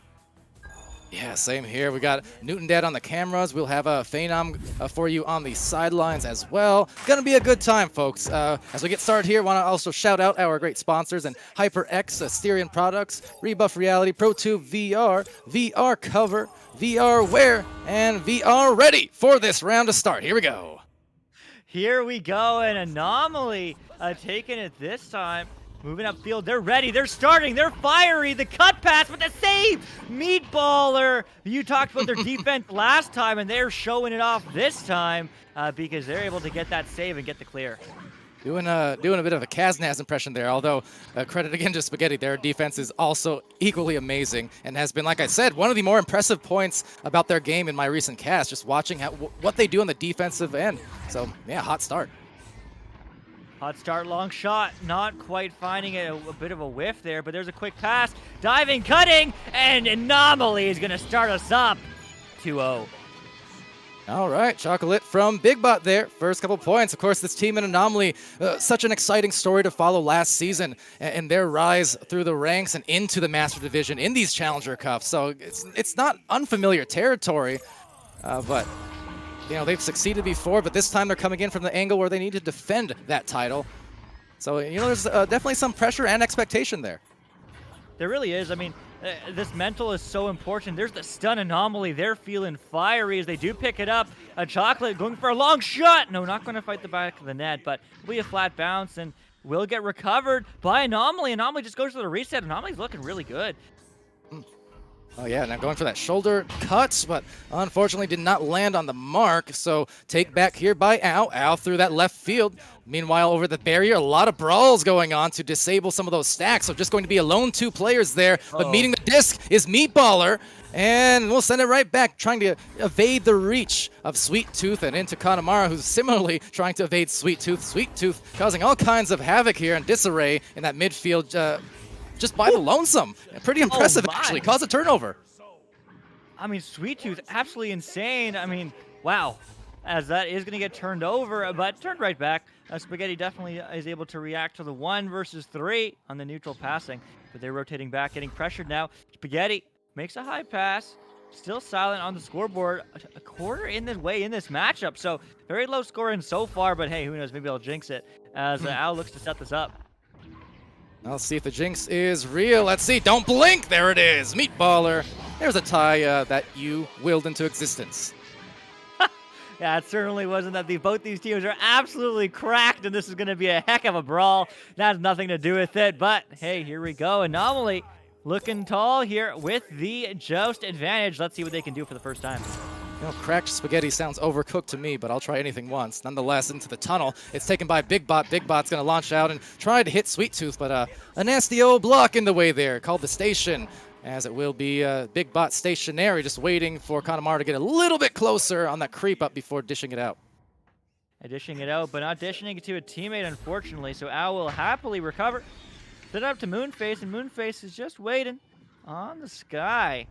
Yeah, same here. We got Newton Dad on the cameras. We'll have a Phenom for you on the sidelines as well. Gonna be a good time, folks. As we get started here, want to also shout out our great sponsors and HyperX, Styrian Products, Rebuff Reality, ProTube VR, VR Cover, VR Wear, and VR Ready for this round to start. Here we go. Here we go, an Anomaly taking it this time. Moving upfield, they're ready, they're starting, they're fiery, the cut pass with the save! Meatballer! You talked about their defense last time, and they're showing it off this time because they're able to get that save and get the clear. Doing a bit of a Kaznaz impression there, although credit again to Spaghetti. Their defense is also equally amazing and has been, like I said, one of the more impressive points about their game in my recent cast, just watching what they do on the defensive end. So, yeah, hot start. Hot start, long shot, not quite finding it, a bit of a whiff there, but there's a quick pass, diving, cutting, and Anomaly is going to start us up 2-0. All right, Chocolate from Big Bot there. First couple points. Of course, this team in Anomaly, such an exciting story to follow last season and their rise through the ranks and into the Master Division in these Challenger Cups. So it's not unfamiliar territory, but they've succeeded before, but this time they're coming in from the angle where they need to defend that title. So, there's definitely some pressure and expectation there. There really is. I mean, this mental is so important. There's the stun Anomaly. They're feeling fiery as they do pick it up. A Chocolate going for a long shot. No, not going to fight the back of the net, but it'll be a flat bounce and will get recovered by Anomaly. Anomaly just goes to the reset. Anomaly's looking really good. Oh yeah, now going for that shoulder cut, but unfortunately did not land on the mark. So take back here by Al. Al through that left field. Meanwhile, over the barrier, a lot of brawls going on to disable some of those stacks. So just going to be alone 2 players there. But meeting the disc is Meatballer. And we'll send it right back, trying to evade the reach of Sweet Tooth and into Kanemaru, who's similarly trying to evade Sweet Tooth. Sweet Tooth causing all kinds of havoc here and disarray in that midfield. Just by the lonesome. Pretty impressive, actually. Cause a turnover. I mean, Sweet Tooth, absolutely insane. I mean, wow. As that is going to get turned over, but turned right back. Spaghetti definitely is able to react to the 1 versus 3 on the neutral passing. But they're rotating back, getting pressured now. Spaghetti makes a high pass. Still silent on the scoreboard. A quarter in this way in this matchup. So very low scoring so far, but hey, who knows? Maybe I'll jinx it as Al looks to set this up. Let's see if the jinx is real. Let's see. Don't blink. There it is. Meatballer. There's a tie that you willed into existence. Yeah, it certainly wasn't that. Both these teams are absolutely cracked, and this is going to be a heck of a brawl. That has nothing to do with it, but hey, here we go. Anomaly looking tall here with the Joust advantage. Let's see what they can do for the first time. Cracked Spaghetti sounds overcooked to me, but I'll try anything once. Nonetheless, into the tunnel. It's taken by Big Bot. Big Bot's going to launch out and try to hit Sweet Tooth, but a nasty old block in the way there called the station, as it will be Big Bot stationary, just waiting for Kanemaru to get a little bit closer on that creep up before dishing it out. Dishing it out, but not dishing it to a teammate, unfortunately, so Al will happily recover. Set up to Moonface, and Moonface is just waiting on the sky.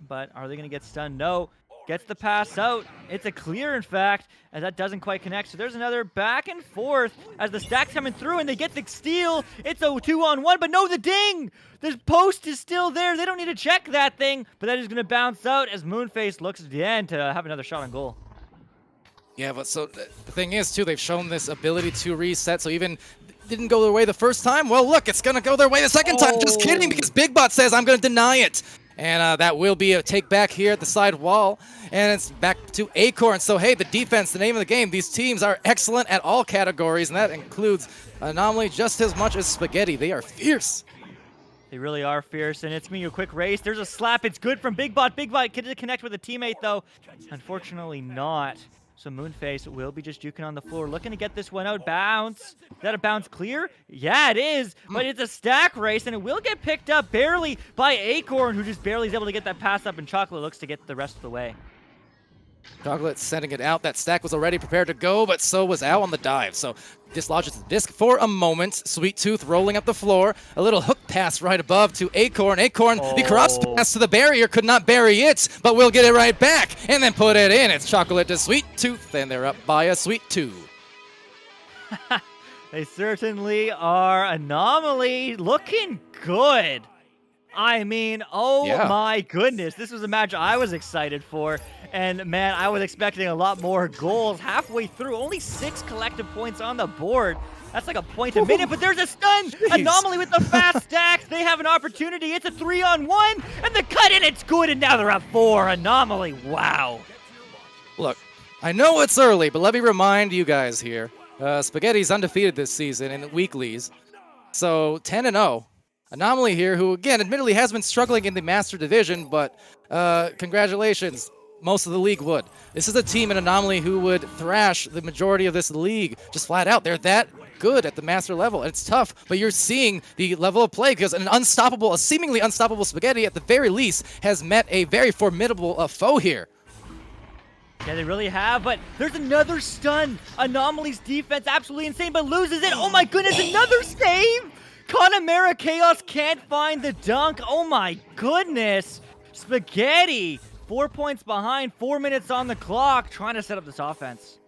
But are they going to get stunned? No. Gets the pass out. It's a clear, in fact, as that doesn't quite connect. So there's another back and forth as the stack's coming through, and they get the steal. It's a 2-on-1, but no, the ding! The post is still there. They don't need to check that thing, but that is going to bounce out as Moonface looks again to have another shot on goal. Yeah, but so the thing is, too, they've shown this ability to reset, so even didn't go their way the first time, well, look, it's going to go their way the second time. Just kidding, because Big Bot says, I'm going to deny it. And that will be a take back here at the side wall. And it's back to Acorn. So, hey, the defense, the name of the game. These teams are excellent at all categories, and that includes Anomaly just as much as Spaghetti. They are fierce. They really are fierce, and it's going to be a quick race. There's a slap. It's good from Big Bot. Big Bot can connect with a teammate, though. Unfortunately not. So Moonface will be just juking on the floor, looking to get this one out. Bounce. Is that a bounce clear? Yeah, it is, but it's a stack race, and it will get picked up barely by Acorn, who just barely is able to get that pass up, and Chocolate looks to get the rest of the way. Chocolate sending it out. That stack was already prepared to go, but so was Al on the dive. So dislodges the disc for a moment. Sweet Tooth rolling up the floor. A little hook pass right above to Acorn. Acorn, the cross pass to the barrier, could not bury it, but will get it right back and then put it in. It's Chocolate to Sweet Tooth, and they're up by a Sweet 2. They certainly are. Anomaly looking good. I mean, my goodness. This was a match I was excited for. And, man, I was expecting a lot more goals halfway through. Only 6 collective points on the board. That's like a point a minute, but there's a stun. Jeez. Anomaly with the fast stacks. They have an opportunity. It's a 3-on-1, and the cut in, it's good, and now they're up 4. Anomaly, wow. Look, I know it's early, but let me remind you guys here. Spaghetti's undefeated this season in weeklies. So 10-0. Anomaly here, who, again, admittedly has been struggling in the Master Division, but congratulations. Most of the league would. This is a team in Anomaly who would thrash the majority of this league just flat out. They're that good at the Master level. It's tough, but you're seeing the level of play because a seemingly unstoppable Spaghetti at the very least has met a very formidable foe here. Yeah, they really have, but there's another stun. Anomaly's defense absolutely insane, but loses it. Oh my goodness, another save! Connemara Chaos can't find the dunk. Oh my goodness. Spaghetti, 4 points behind, 4 minutes on the clock, trying to set up this offense.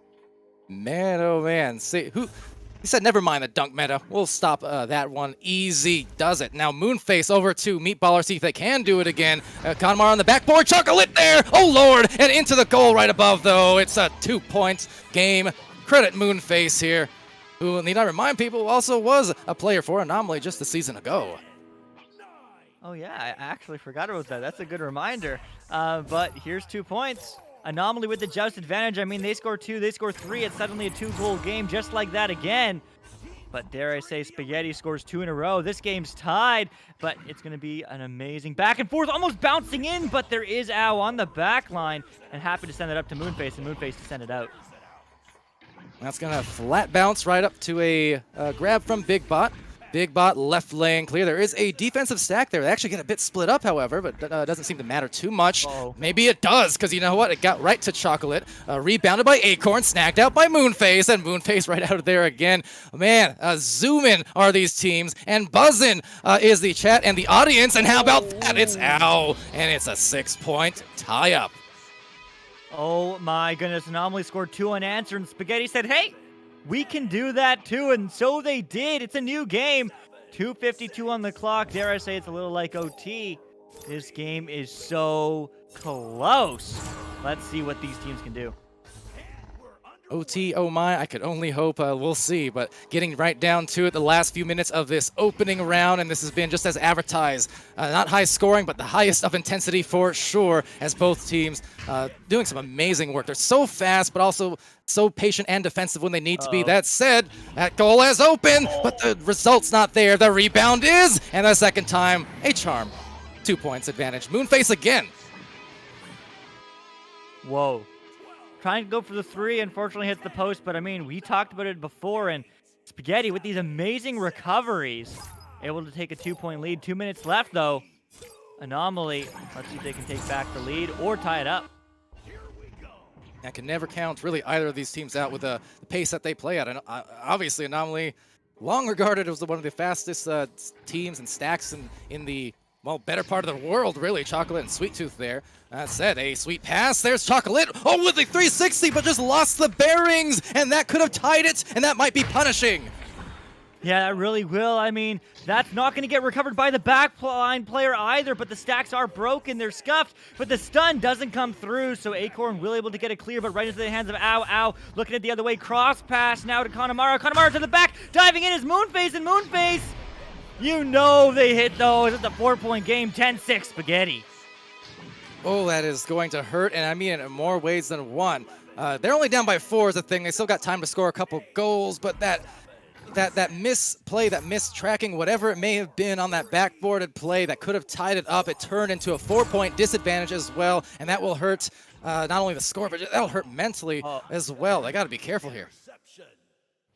Man, oh man. See, he said, never mind the dunk meta. We'll stop that one. Easy does it. Now Moonface over to Meatballer, see if they can do it again. Connemara on the backboard, Chocolate there. Oh lord, and into the goal right above though. It's a 2-point game. Credit Moonface here, who, need I remind people, also was a player for Anomaly just a season ago. Oh yeah, I actually forgot about that. That's a good reminder. But here's 2 points. Anomaly with the joust advantage. I mean, they score 2, they score 3. It's suddenly a 2-goal game just like that again. But dare I say, Spaghetti scores 2 in a row. This game's tied, but it's going to be an amazing back and forth, almost bouncing in, but there is Ao on the back line, and happy to send it up to Moonface, and Moonface to send it out. That's going to flat bounce right up to a grab from Big Bot. Big Bot left lane clear. There is a defensive stack there. They actually get a bit split up, however, but doesn't seem to matter too much. Maybe it does, because you know what? It got right to Chocolate. Rebounded by Acorn, snagged out by Moonface, and Moonface right out of there again. Man, zooming are these teams, and buzzing is the chat and the audience, and how about that? It's Ow, and it's a 6-point tie-up. Oh my goodness, Anomaly scored 2 unanswered, and Spaghetti said, hey, we can do that too, and so they did. It's a new game. 2:52 on the clock. Dare I say it's a little like OT. This game is so close. Let's see what these teams can do. OT, oh my, I could only hope. We'll see, but getting right down to it, the last few minutes of this opening round, and this has been just as advertised. Not high scoring, but the highest of intensity for sure, as both teams doing some amazing work. They're so fast, but also so patient and defensive when they need to be. That said, that goal is open, but the result's not there. The rebound is, and the second time, a charm. 2 points advantage. Moonface again. Whoa. Trying to go for the 3, unfortunately hits the post, but I mean, we talked about it before, and Spaghetti with these amazing recoveries, able to take a 2-point lead. 2 minutes left, though. Anomaly, let's see if they can take back the lead or tie it up. I can never count really either of these teams out with the pace that they play at. And obviously, Anomaly, long regarded as one of the fastest teams and stacks in the, well, better part of the world, really. Chocolate and Sweet Tooth there. That said, a sweet pass. There's Chocolate. Oh, with the 360, but just lost the bearings, and that could have tied it, and that might be punishing. Yeah, that really will. I mean, that's not going to get recovered by the backline player either, but the stacks are broken. They're scuffed, but the stun doesn't come through, so Acorn will able to get it clear, but right into the hands of Ow. Looking at the other way, cross pass now to Connemara. Connemara to the back, diving in is Moonface, and Moonface, you know they hit those. It's a 4-point game, 10-6 Spaghetti. Oh, that is going to hurt, and I mean in more ways than one. They're only down by 4 is the thing. They still got time to score a couple goals, but that misplay, that mistracking, whatever it may have been on that backboarded play that could have tied it up, it turned into a 4-point disadvantage as well, and that will hurt not only the score, but that'll hurt mentally as well. They got to be careful here.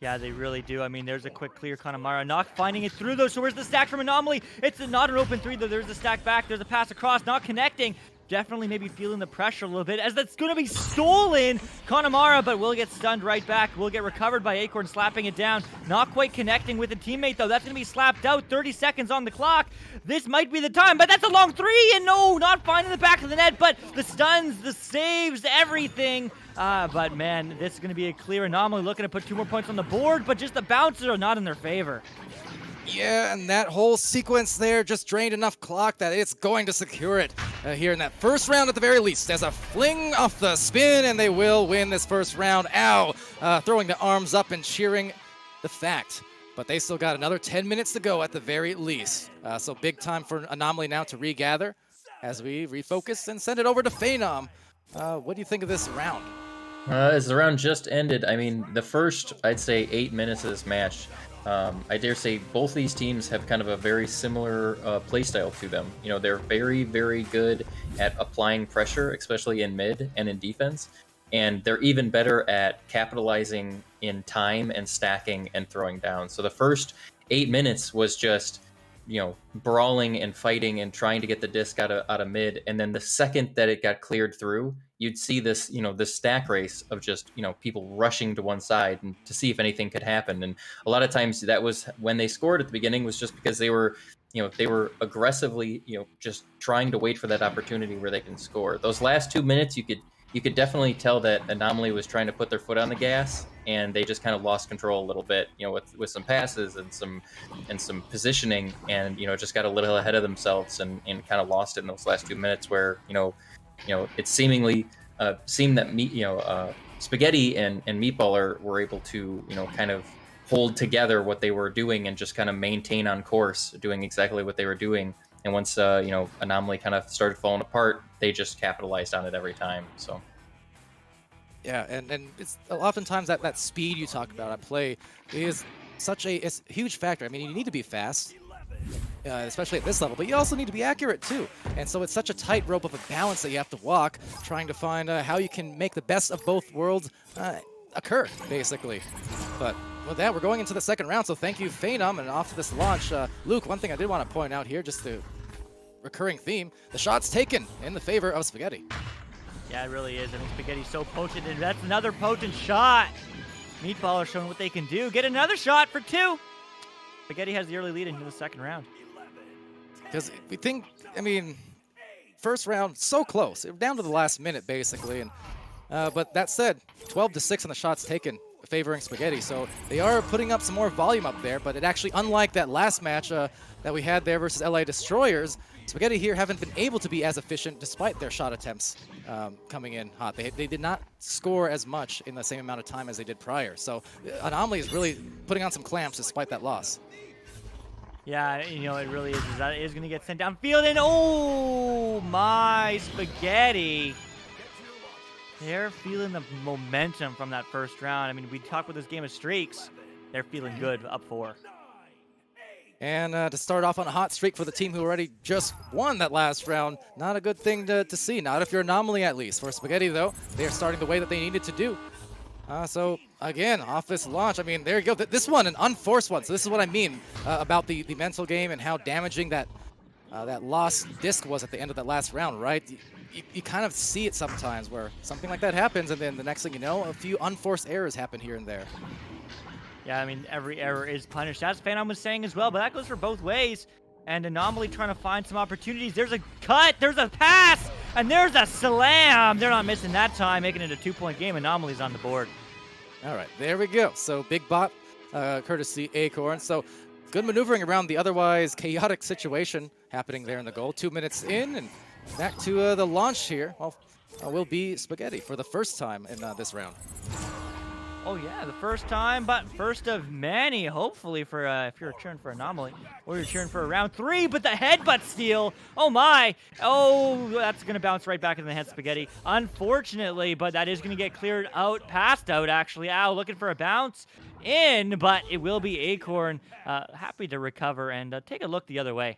Yeah, they really do. I mean, there's a quick clear. Connemara not finding it through, though. So where's the stack from Anomaly? It's not an open 3, though. There's the stack back. There's a pass across, not connecting. Definitely maybe feeling the pressure a little bit, as that's going to be stolen. Connemara, but will get stunned right back. Will get recovered by Acorn, slapping it down. Not quite connecting with a teammate, though. That's going to be slapped out. 30 seconds on the clock. This might be the time, but that's a long 3, and no, not finding the back of the net, but the stuns, the saves, everything. But man, this is going to be a clear Anomaly, looking to put 2 more points on the board, but just the bounces are not in their favor. Yeah, and that whole sequence there just drained enough clock that it's going to secure it here in that first round at the very least. As a fling off the spin, and they will win this first round. Ow! Throwing the arms up and cheering the fact. But they still got another 10 minutes to go at the very least. So big time for Anomaly now to regather as we refocus and send it over to Phenom. What do you think of this round? As the round just ended, I mean, the first, I'd say, 8 minutes of this match, I dare say both these teams have kind of a very similar playstyle to them. You know, they're very, very good at applying pressure, especially in mid and in defense. And they're even better at capitalizing in time and stacking and throwing down. So the first 8 minutes was just, you know, brawling and fighting and trying to get the disc out of mid. And then the second that it got cleared through, you'd see this, you know, this stack race of just, you know, people rushing to one side and to see if anything could happen. And a lot of times that was when they scored at the beginning was just because they were, you know, they were aggressively, you know, just trying to wait for that opportunity where they can score. Those last 2 minutes, you could definitely tell that Anomaly was trying to put their foot on the gas, and they just kind of lost control a little bit, you know, with some passes and some positioning, and, you know, just got a little ahead of themselves and kind of lost it in those last 2 minutes where, you know, it seemingly seemed that Spaghetti and Meatball were able to, you know, kind of hold together what they were doing and just kind of maintain on course, doing exactly what they were doing. And once you know, Anomaly kind of started falling apart, they just capitalized on it every time. So yeah, and it's oftentimes that speed you talk about at play is such a huge factor. I mean, you need to be fast, especially at this level, but you also need to be accurate too. And so it's such a tightrope of a balance that you have to walk, trying to find how you can make the best of both worlds occur, basically. But with that, we're going into the second round, so thank you, Phenom, and off to this launch. Luke, one thing I did want to point out here, just the recurring theme, the shots taken in the favor of Spaghetti. Yeah, it really is. I mean, Spaghetti's so potent, and that's another potent shot. Meatball are showing what they can do. Get another shot for 2. Spaghetti has the early lead into the second round. Because we think, I mean, first round, so close. It was down to the last minute, basically. And but that said, 12-6 on the shots taken, favoring Spaghetti. So they are putting up some more volume up there, but it actually, unlike that last match that we had there versus LA Destroyers, Spaghetti here haven't been able to be as efficient despite their shot attempts coming in hot. They did not score as much in the same amount of time as they did prior. So Anomaly is really putting on some clamps despite that loss. Yeah, you know, it really is. That is going to get sent downfield, and oh my, Spaghetti. They're feeling the momentum from that first round. I mean, we talked about this game of streaks. They're feeling good up 4. And to start off on a hot streak for the team who already just won that last round, not a good thing to see. Not if you're Anomaly, at least. For Spaghetti, though, they are starting the way that they needed to do. So, again, off this launch, I mean, there you go. This one, an unforced one. So this is what I mean about the mental game and how damaging that lost disc was at the end of that last round, right? You kind of see it sometimes where something like that happens, and then the next thing you know, a few unforced errors happen here and there. Yeah, I mean, every error is punished, as Phenom was saying as well, but that goes for both ways. And Anomaly trying to find some opportunities. There's a cut, there's a pass, and there's a slam. They're not missing that time, making it a 2-point game. Anomaly's on the board. All right, there we go. So Big Bot courtesy Acorn. So good maneuvering around the otherwise chaotic situation happening there in the goal. 2 minutes in, and back to the launch here. Well, will be Spaghetti for the first time in this round. Oh yeah, the first time, but first of many, hopefully, for if you're cheering for Anomaly, or you're cheering for round 3, but the headbutt steal, oh my, oh, that's gonna bounce right back into the head Spaghetti, unfortunately, but that is gonna get cleared out, passed out actually. Ow, looking for a bounce in, but it will be Acorn, happy to recover and take a look the other way.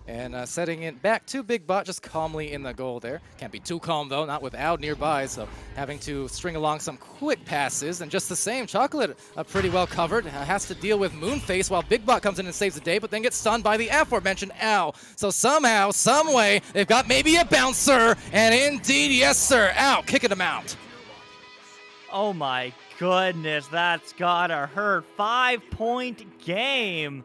And setting it back to Big Bot just calmly in the goal there. Can't be too calm though, not with Oud nearby, so having to string along some quick passes. And just the same, Chocolate pretty well covered. Has to deal with Moonface while Big Bot comes in and saves the day, but then gets stunned by the aforementioned Ow. So somehow, some way, they've got maybe a bouncer, and indeed, yes sir, Ow, kicking him out. Oh my goodness, that's gotta hurt. 5-point game.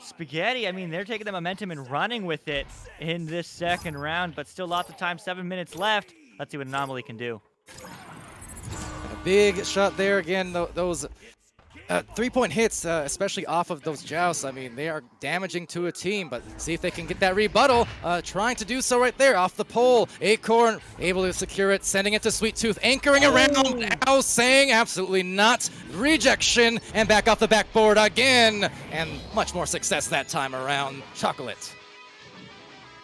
Spaghetti, I mean, they're taking the momentum and running with it in this second round, but still lots of time, 7 minutes left. Let's see what Anomaly can do. A big shot there again, those 3-point hits, especially off of those jousts. I mean, they are damaging to a team, but see if they can get that rebuttal. Trying to do so right there off the pole. Acorn able to secure it, sending it to Sweet Tooth, anchoring around. Now saying absolutely not. Rejection, and back off the backboard again. And much more success that time around. Chocolate.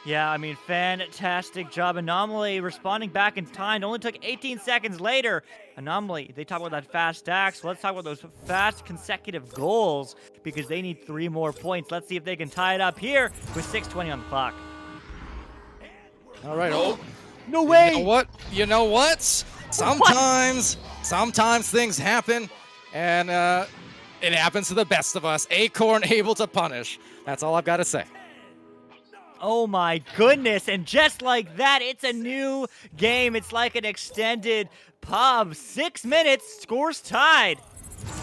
Yeah, I mean, fantastic job. Anomaly responding back in time. It only took 18 seconds later. Anomaly, they talk about that fast axe. Let's talk about those fast consecutive goals because they need 3 more points. Let's see if they can tie it up here with 6:20 on the clock. All right. Oh, no way. You know what? Sometimes things happen, and it happens to the best of us. Acorn able to punish. That's all I've got to say. Oh my goodness, and just like that, it's a new game. It's like an extended pub. 6 minutes, scores tied.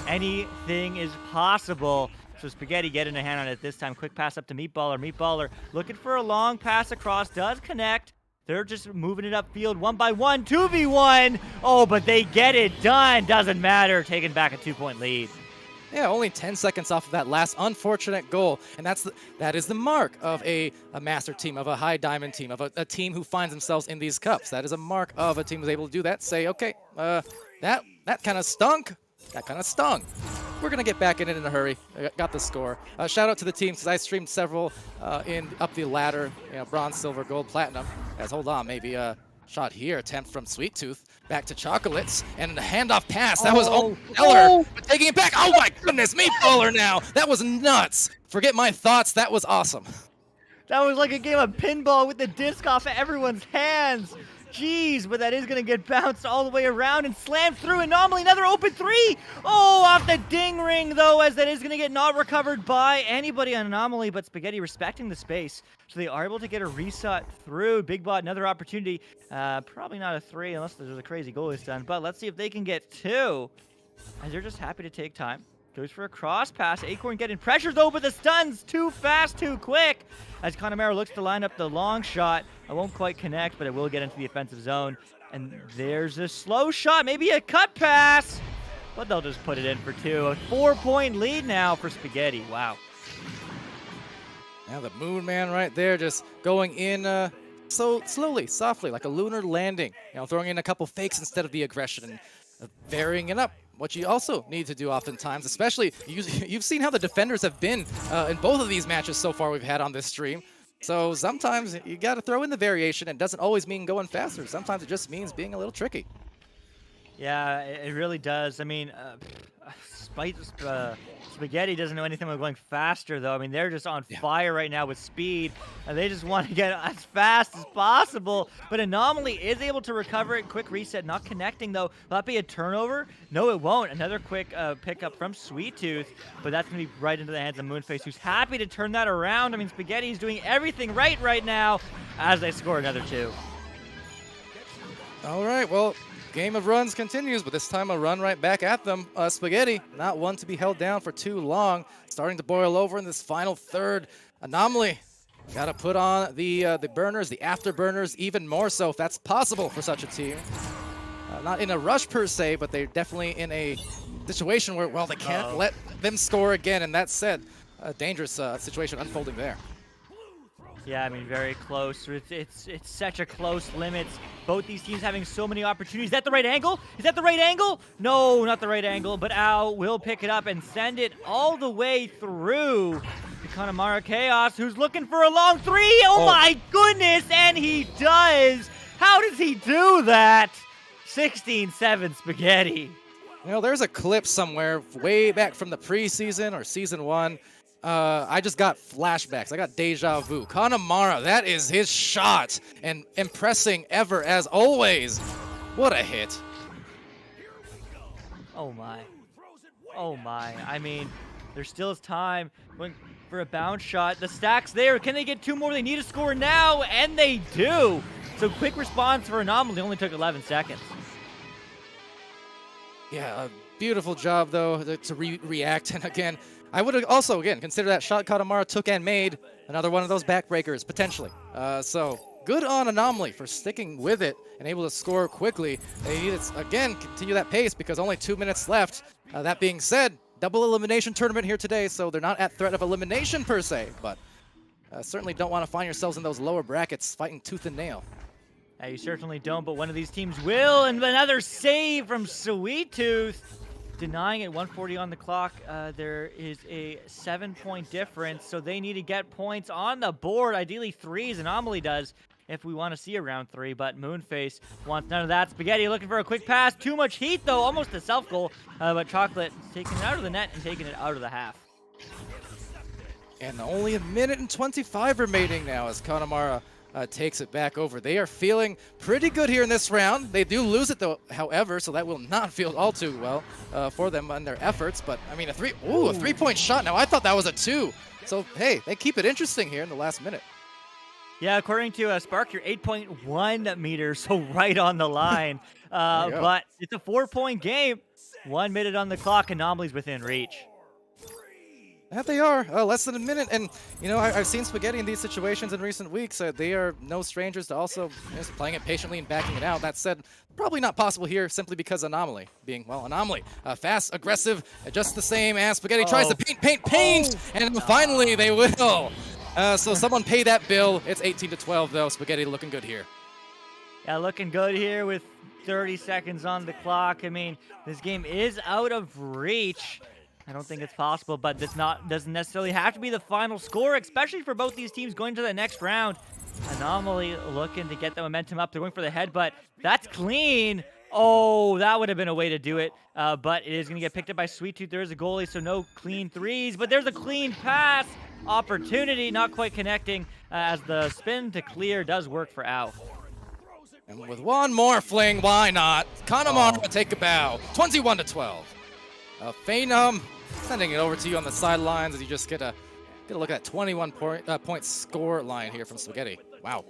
Anything is possible. So Spaghetti getting a hand on it this time. Quick pass up to Meatballer. Meatballer looking for a long pass across, does connect. They're just moving it upfield 1 by 1, 2v1. Oh, but they get it done. Doesn't matter, taking back a 2-point lead. Yeah, only 10 seconds off of that last unfortunate goal, and that is the mark of a master team, of a high diamond team, of a team who finds themselves in these cups. That is a mark of a team who's able to do that. Say, okay, that kind of stunk. That kind of stung. We're gonna get back in it in a hurry. I got the score. Shout out to the team because I streamed several up the ladder, bronze, silver, gold, platinum. As hold on, maybe a shot here, attempt from Sweet Tooth. Back to Chocolates, and the handoff pass. That was Eller, but taking it back. Oh my goodness, Meatballer now. That was nuts. Forget my thoughts. That was awesome. That was like a game of pinball with the disc off of everyone's hands. Jeez, but that is going to get bounced all the way around and slammed through. Anomaly, another open 3. Oh, off the ding ring, though, as that is going to get not recovered by anybody on Anomaly, but Spaghetti respecting the space. So they are able to get a reset through. Big Bot, another opportunity. Probably not a 3 unless there's a crazy goal is done, but let's see if they can get 2. As they're just happy to take time. Goes for a cross pass. Acorn getting pressure, though, but the stun's too fast, too quick. As Connemara looks to line up the long shot. I won't quite connect, but it will get into the offensive zone. And there's a slow shot, maybe a cut pass. But they'll just put it in for 2. A 4-point lead now for Spaghetti. Wow. Now the Moon Man right there just going in so slowly, softly, like a lunar landing. Throwing in a couple fakes instead of the aggression and varying it up. What you also need to do oftentimes, especially, you've seen how the defenders have been in both of these matches so far we've had on this stream. So sometimes you got to throw in the variation. It doesn't always mean going faster. Sometimes it just means being a little tricky. Yeah, it really does. I mean, Spaghetti doesn't know anything about going faster, though. I mean, they're just on fire right now with speed, and they just want to get as fast as possible. But Anomaly is able to recover it. Quick reset, not connecting, though. Will that be a turnover? No, it won't. Another quick pickup from Sweet Tooth, but that's going to be right into the hands of Moonface, who's happy to turn that around. I mean, Spaghetti is doing everything right now as they score another 2. All right, well, game of runs continues, but this time a run right back at them. Spaghetti, not one to be held down for too long. Starting to boil over in this final third. Anomaly, got to put on the burners, the afterburners, even more so if that's possible for such a team. Not in a rush per se, but they're definitely in a situation where, well, they can't let them score again. And that said, a dangerous situation unfolding there. Yeah, I mean, very close. It's such a close limit. Both these teams having so many opportunities. Is that the right angle? Is that the right angle? No, not the right angle, but Al will pick it up and send it all the way through to Connemara Chaos, who's looking for a long three. Oh my goodness, and he does. How does he do that? 16-7 Spaghetti. You know, there's a clip somewhere way back from the preseason or season 1. I just got flashbacks. I got deja vu. Connemara, that is his shot. And impressing ever as always. What a hit. Oh my. Oh my. I mean, there still is time for a bounce shot. The stack's there. Can they get 2 more? They need a score now, and they do. So quick response for Anomaly only took 11 seconds. Yeah, a beautiful job, though, to react. And again, I would have also, again, consider that shot Connemara took and made. Another one of those backbreakers, potentially. So good on Anomaly for sticking with it and able to score quickly. They need to, again, continue that pace because only 2 minutes left. That being said, double elimination tournament here today, so they're not at threat of elimination per se, but certainly don't want to find yourselves in those lower brackets fighting tooth and nail. You certainly don't, but one of these teams will, and another save from Sweet Tooth. Denying it, 140 on the clock. There is a 7-point difference, so they need to get points on the board. Ideally 3, as Anomaly does, if we want to see a round 3, but Moonface wants none of that. Spaghetti looking for a quick pass. Too much heat, though, almost a self-goal, but Chocolate taking it out of the net and taking it out of the half. And only 1:25 remaining now as Connemara takes it back over. They are feeling pretty good here in this round. They do lose it, though, however, so that will not feel all too well for them and their efforts. But, I mean, a 3-point shot. Now, I thought that was a 2. So, hey, they keep it interesting here in the last minute. Yeah, according to Spark, you're 8.1 meters, so right on the line. But it's a 4-point game. 1 minute on the clock. Anomaly's within reach. That they are, less than a minute, and you know I've seen Spaghetti in these situations in recent weeks. They are no strangers to also just playing it patiently and backing it out. That said, probably not possible here simply because Anomaly being, well, Anomaly. Fast, aggressive, just the same as Spaghetti tries to paint, and finally they will. So someone pay that bill. It's 18-12 though. Spaghetti looking good here. Yeah, looking good here with 30 seconds on the clock. I mean, this game is out of reach. I don't think it's possible, but this doesn't necessarily have to be the final score, especially for both these teams going to the next round. Anomaly looking to get the momentum up. They're going for the headbutt. That's clean. Oh, that would have been a way to do it, but it is going to get picked up by Sweet Tooth. There is a goalie, so no clean threes, but there's a clean pass opportunity, not quite connecting, as the spin to clear does work for Al. And with one more fling, why not? Connemara will take a bow. 21-12. Phenom sending it over to you on the sidelines as you just get a look at that 21-point score line here from Spaghetti. Wow.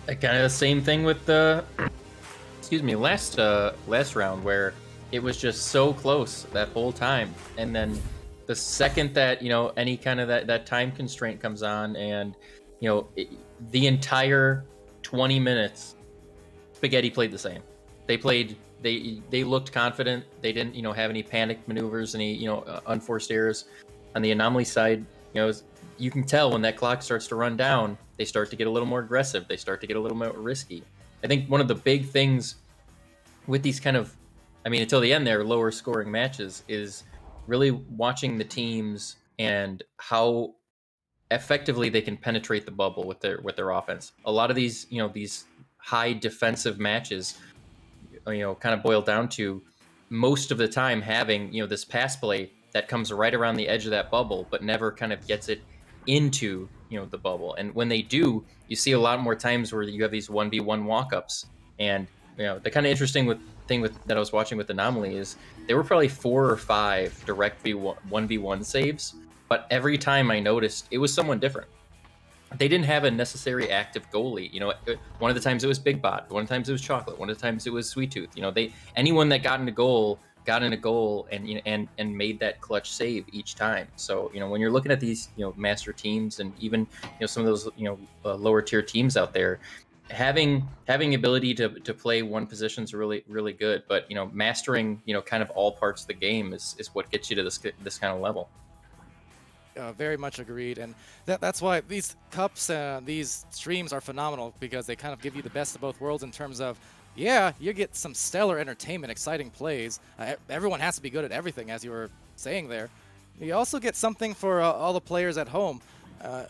Kind of the same thing with the, last round where it was just so close that whole time, and then the second that any kind of that time constraint comes on, and the entire 20 minutes, Spaghetti played the same. They looked confident. They didn't, have any panic maneuvers, any, unforced errors. On the Anomaly side, you can tell when that clock starts to run down, they start to get a little more aggressive. They start to get a little more risky. I think one of the big things with these kind of, until the end there, lower scoring matches is really watching the teams and how effectively they can penetrate the bubble with their offense. A lot of these, these high defensive matches, kind of boil down to most of the time having, this pass play that comes right around the edge of that bubble, but never kind of gets it into, the bubble. And when they do, you see a lot more times where you have these 1v1 walk-ups. And, the kind of interesting thing that I was watching with Anomaly is there were probably 4 or 5 direct 1v1 saves, but every time I noticed it was someone different. They didn't have a necessary active goalie. One of the times it was Big Bot. One of the times it was Chocolate. One of the times it was Sweet Tooth. Anyone that got in a goal and made that clutch save each time. So when you're looking at these master teams and even some of those lower tier teams out there, having ability to play one position is really good, but mastering kind of all parts of the game is what gets you to this kind of level. Very much agreed, and that's why these cups, these streams are phenomenal, because they kind of give you the best of both worlds in terms of, yeah, you get some stellar entertainment, exciting plays. Everyone has to be good at everything, as you were saying there. You also get something for all the players at home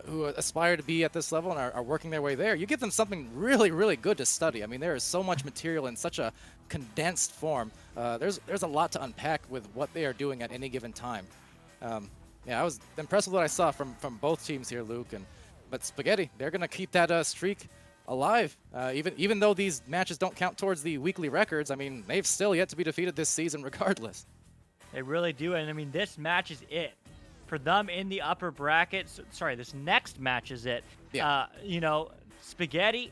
who aspire to be at this level and are working their way there. You give them something really good to study. I mean, there is so much material in such a condensed form. There's a lot to unpack with what they are doing at any given time. Yeah, I was impressed with what I saw from both teams here, Luke. But Spaghetti, they're going to keep that streak alive. Even though these matches don't count towards the weekly records, I mean, they've still yet to be defeated this season regardless. They really do, and I mean, this match is it. For them in the upper brackets, sorry, this next match is it. Yeah. Spaghetti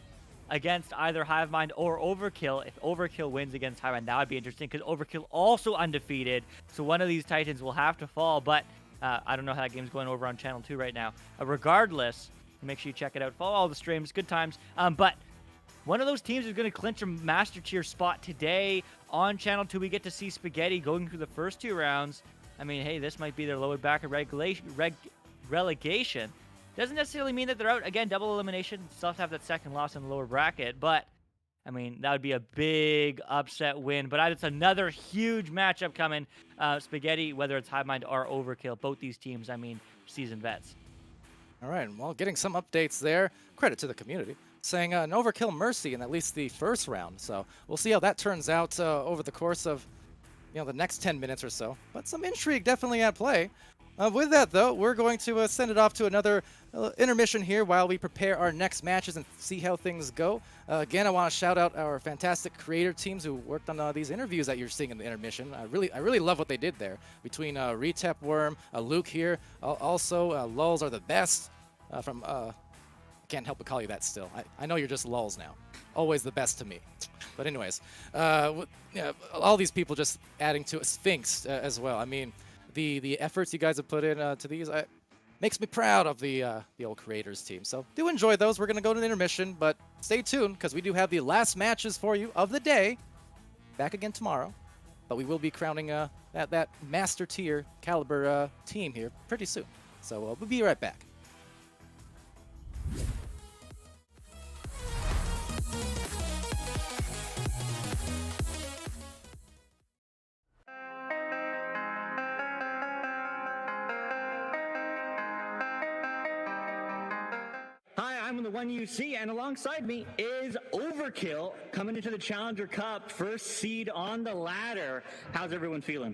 against either Hivemind or Overkill. If Overkill wins against Hivemind, that would be interesting, because Overkill also undefeated, so one of these Titans will have to fall, but I don't know how that game's going over on Channel 2 right now. Regardless, make sure you check it out. Follow all the streams. Good times. But one of those teams is going to clinch a Master Tier spot today on Channel 2. We get to see Spaghetti going through the first 2 rounds. I mean, hey, this might be their lower bracket relegation. Doesn't necessarily mean that they're out. Again, double elimination. Still have to have that second loss in the lower bracket. But, I mean, that would be a big upset win. But it's another huge matchup coming. Spaghetti, whether it's Hivemind or Overkill, both these teams, I mean, seasoned vets. All right, well, getting some updates there. Credit to the community. Saying an Overkill Mercy in at least the first round. So we'll see how that turns out over the course of the next 10 minutes or so. But some intrigue definitely at play. With that, though, we're going to send it off to another intermission here while we prepare our next matches and see how things go. Again, I want to shout out our fantastic creator teams who worked on these interviews that you're seeing in the intermission. I really love what they did there. Between Retep Worm, Luke here, also Lulz are the best from... I can't help but call you that still. I know you're just Lulz now. Always the best to me. But anyways, all these people just adding to Sphinx as well. I mean, the efforts you guys have put in to these makes me proud of the old creators team. So do enjoy those. We're going to go to an intermission, but stay tuned because we do have the last matches for you of the day. Back again tomorrow. But we will be crowning that Master Tier caliber team here pretty soon. So we'll be right back. I'm the one you see, and alongside me is Overkill coming into the Challenger Cup, first seed on the ladder. How's everyone feeling?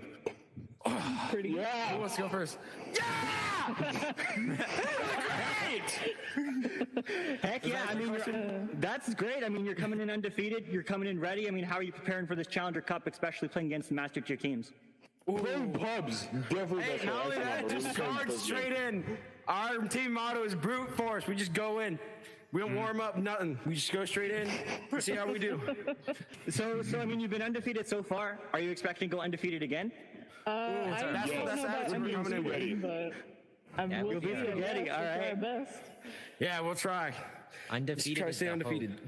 Pretty good. Who wants to go first? Yeah! Heck yeah, I mean, that's great. I mean, you're coming in undefeated, you're coming in ready. I mean, how are you preparing for this Challenger Cup, especially playing against the Master Tier teams? Playing pubs. Definitely. Hey, not only that, just charge straight in. Our team motto is brute force. We just go in. We don't warm up, nothing. We just go straight in, see how we do. So I mean, you've been undefeated so far. Are you expecting to go undefeated again? That's attitude we're coming in with. But you'll be spaghetti, all right. Best. Yeah, we'll try. Undefeated. Try to stay undefeated.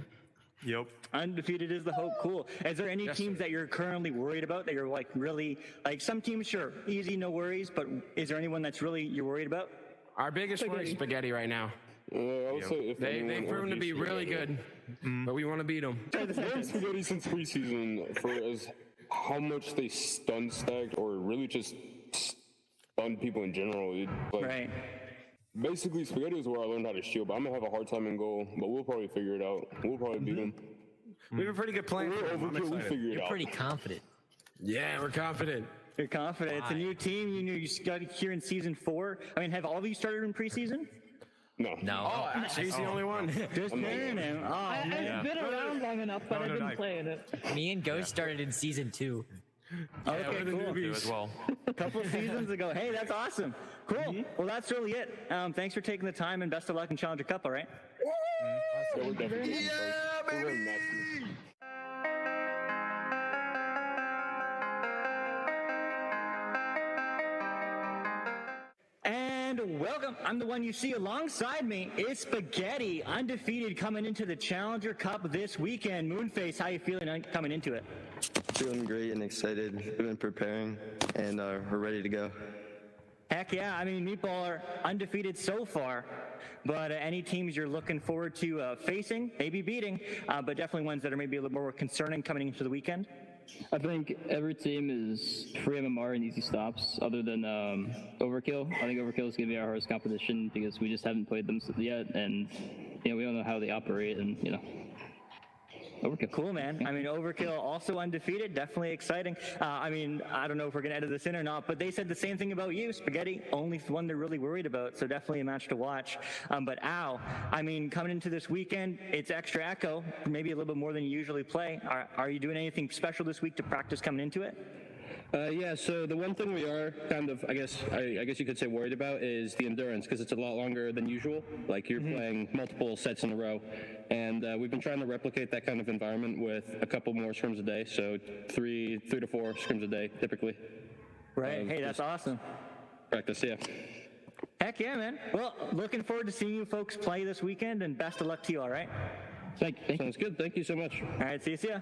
Yep. Undefeated is the hope. Cool. Is there any teams that you're currently worried about that you're like really like some teams? Sure, easy, no worries. But is there anyone that's really you're worried about? Our biggest worry is Spaghetti right now. They've proven to be really good, but we want to beat them. Spaghetti since preseason for as how much they stun stacked or really just stun people in general. Right. Basically, Spaghetti is where I learned how to shield, but I'm gonna have a hard time in goal. But we'll probably figure it out. We'll probably beat them. We have a pretty good plan. We figure it out. Pretty confident. Yeah, we're confident. You're confident. It's a new team. You got here in season 4. I mean, have all of you started in preseason? No. Oh, actually, he's the only one. Just hearing him. Oh, I've been around long enough, but I've been playing it. Me and Ghost started in season 2. Okay, cool. As well. A couple of seasons ago. Hey, that's awesome. Cool. Well, that's really it. Thanks for taking the time, and best of luck in Challenger Cup, all right? Yeah, baby! And and welcome. I'm the one you see alongside me is Spaghetti, undefeated coming into the Challenger Cup this weekend. Moonface, how you feeling coming into it? Feeling great and excited. We've been preparing, and we're ready to go. Heck yeah, I mean, Meatball are undefeated so far, but any teams you're looking forward to facing, maybe beating, but definitely ones that are maybe a little more concerning coming into the weekend? I think every team is free MMR and easy stops, other than Overkill. I think Overkill is going to be our hardest competition because we just haven't played them yet, and we don't know how they operate, and Overkill. Cool, man. I mean, Overkill also undefeated, definitely exciting. I mean, I don't know if we're going to edit this in or not, but they said the same thing about you, Spaghetti. Only one they're really worried about, so definitely a match to watch. But Al, I mean, coming into this weekend, it's extra echo, maybe a little bit more than you usually play. Are you doing anything special this week to practice coming into it? Yeah, so the one thing we are kind of, I guess you could say worried about is the endurance, because it's a lot longer than usual. Like you're playing multiple sets in a row, and we've been trying to replicate that kind of environment with a couple more scrims a day, so three to four scrims a day, typically. Right, hey, that's awesome. Practice, yeah. Heck yeah, man. Well, looking forward to seeing you folks play this weekend, and best of luck to you, all right? Sounds good, thank you so much. All right, see ya.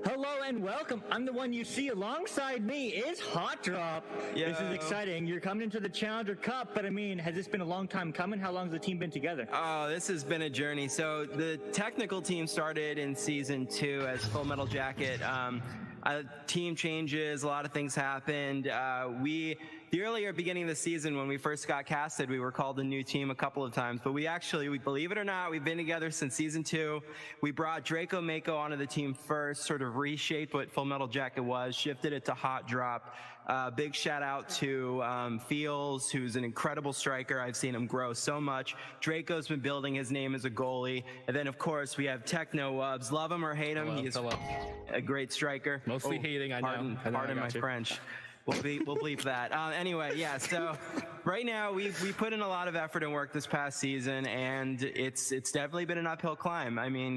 Hello and welcome. I'm the one you see alongside me is Hot Drop. This is exciting. You're coming into the Challenger Cup, but I mean, has this been a long time coming? How long has the team been together? Oh, this has been a journey. So the technical team started in season 2 as Full Metal Jacket. Team changes, a lot of things happened. The earlier beginning of the season when we first got casted, we were called a new team a couple of times, but we believe it or not, we've been together since season 2. We brought Draco Mako onto the team first, sort of reshaped what Full Metal Jacket was, shifted it to Hot Drop. Big shout out to Feels, who's an incredible striker. I've seen him grow so much. Draco's been building his name as a goalie. And then, of course, we have Techno Wubs. Love him or hate him, he's a great striker. Mostly hating, I know. Pardon my French. We'll bleep that. Anyway, yeah, so right now we put in a lot of effort and work this past season, and it's definitely been an uphill climb. I mean,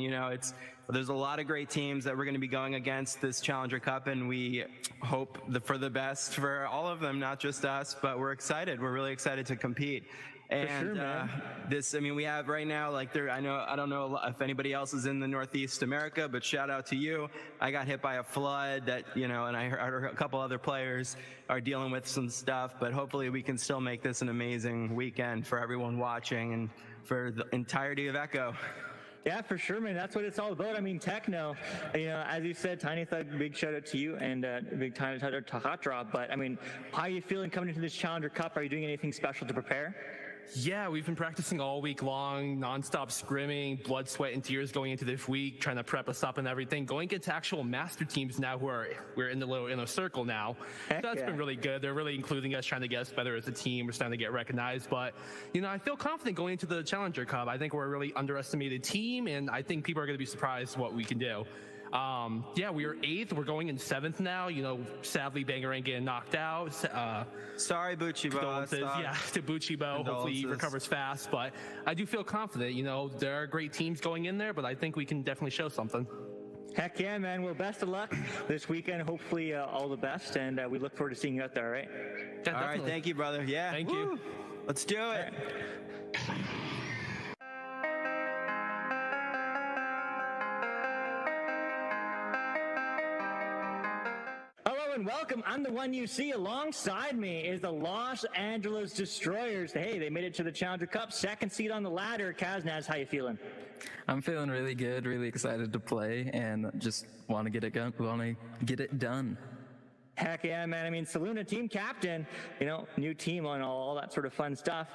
there's a lot of great teams that we're going to be going against this Challenger Cup, and we hope for the best for all of them, not just us, but we're excited. We're really excited to compete. And we have right now, I don't know if anybody else is in the Northeast America, but shout out to you. I got hit by a flood and I heard a couple other players are dealing with some stuff, but hopefully we can still make this an amazing weekend for everyone watching and for the entirety of Echo. Yeah, for sure, man. That's what it's all about. I mean, Techno, as you said, Tiny Thug, big shout out to you, and big tiny shout out to Hot Drop. But I mean, how are you feeling coming into this Challenger Cup? Are you doing anything special to prepare? Yeah, we've been practicing all week long, nonstop scrimming, blood, sweat, and tears going into this week, trying to prep us up and everything. Going into actual master teams now, we're in the little inner circle now. So that's been really good. They're really including us, trying to get us better as a team. We're starting to get recognized. But I feel confident going into the Challenger Cup. I think we're a really underestimated team, and I think people are going to be surprised what we can do. Yeah, we were 8th. We're going in 7th now. Sadly, Bangarang getting knocked out. Sorry, Buchibo. Yeah, to Buchibo. Hopefully he recovers fast. But I do feel confident. There are great teams going in there, but I think we can definitely show something. Heck yeah, man. Well, best of luck this weekend. Hopefully all the best, and we look forward to seeing you out there, all right? Yeah, all right, thank you, brother. Yeah. Thank you. Let's do it. And welcome. I'm the one you see. Alongside me is the Los Angeles Destroyers. Hey, they made it to the Challenger Cup, 2nd seed on the ladder. Kaznaz, how you feeling? I'm feeling really good, really excited to play, and just want to get it done. Heck yeah, man. I mean, Saluna, team captain, new team on all that sort of fun stuff,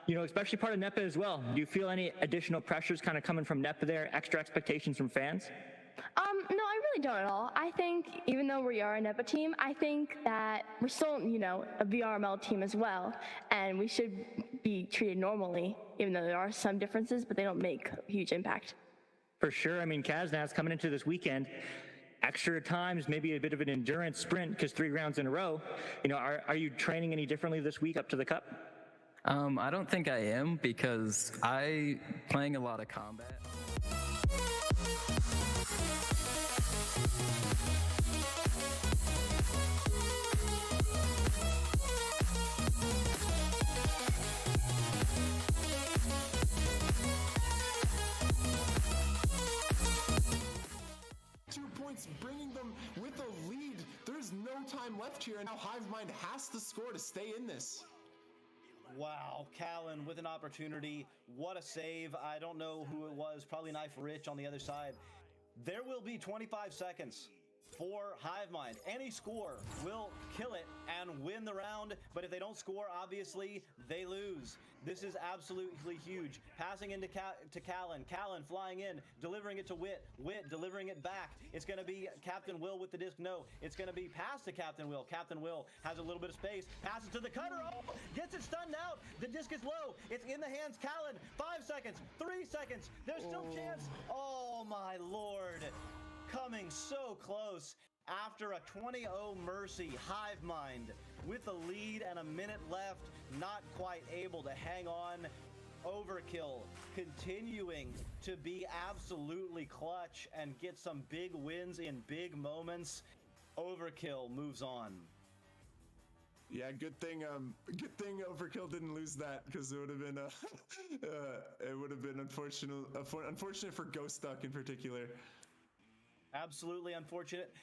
especially part of NEPA as well. Do you feel any additional pressures kind of coming from NEPA there, extra expectations from fans? No, I really don't at all. I think even though we are a NEPA team, I think that we're still, a VRML team as well, and we should be treated normally, even though there are some differences, but they don't make a huge impact. For sure. I mean, Kaznaz coming into this weekend, extra times, maybe a bit of an endurance sprint because 3 rounds in a row. Are you training any differently this week up to the Cup? I don't think I am because I playing a lot of combat. 2 points, bringing them with a lead. There's no time left here, and now Hivemind has to score to stay in this. Wow, Callan with an opportunity. What a save. I don't know who it was. Probably Knife Rich on the other side. There will be 25 seconds for Hivemind. Any score will kill it and win the round, but if they don't score, obviously, they lose. This is absolutely huge. Passing into to Callan. Callan flying in, delivering it to Wit. Wit delivering it back. It's going to be Captain Will with the disc. No, it's going to be pass to Captain Will. Captain Will has a little bit of space. Passes to the cutter. Oh, gets it stunned out. The disc is low. It's in the hands. Callan, 5 seconds, 3 seconds. There's still chance. Oh, my Lord. Coming so close after a 20-0 Mercy. Hivemind with the lead and a minute left, not quite able to hang on. Overkill continuing to be absolutely clutch and get some big wins in big moments. Overkill moves on. Yeah, good thing Overkill didn't lose that, because it would have been unfortunate for Ghost Duck in particular. Absolutely unfortunate.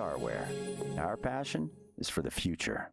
VRware. Our passion is for the future.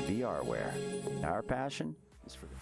VRware. Our passion is for the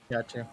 Gotcha.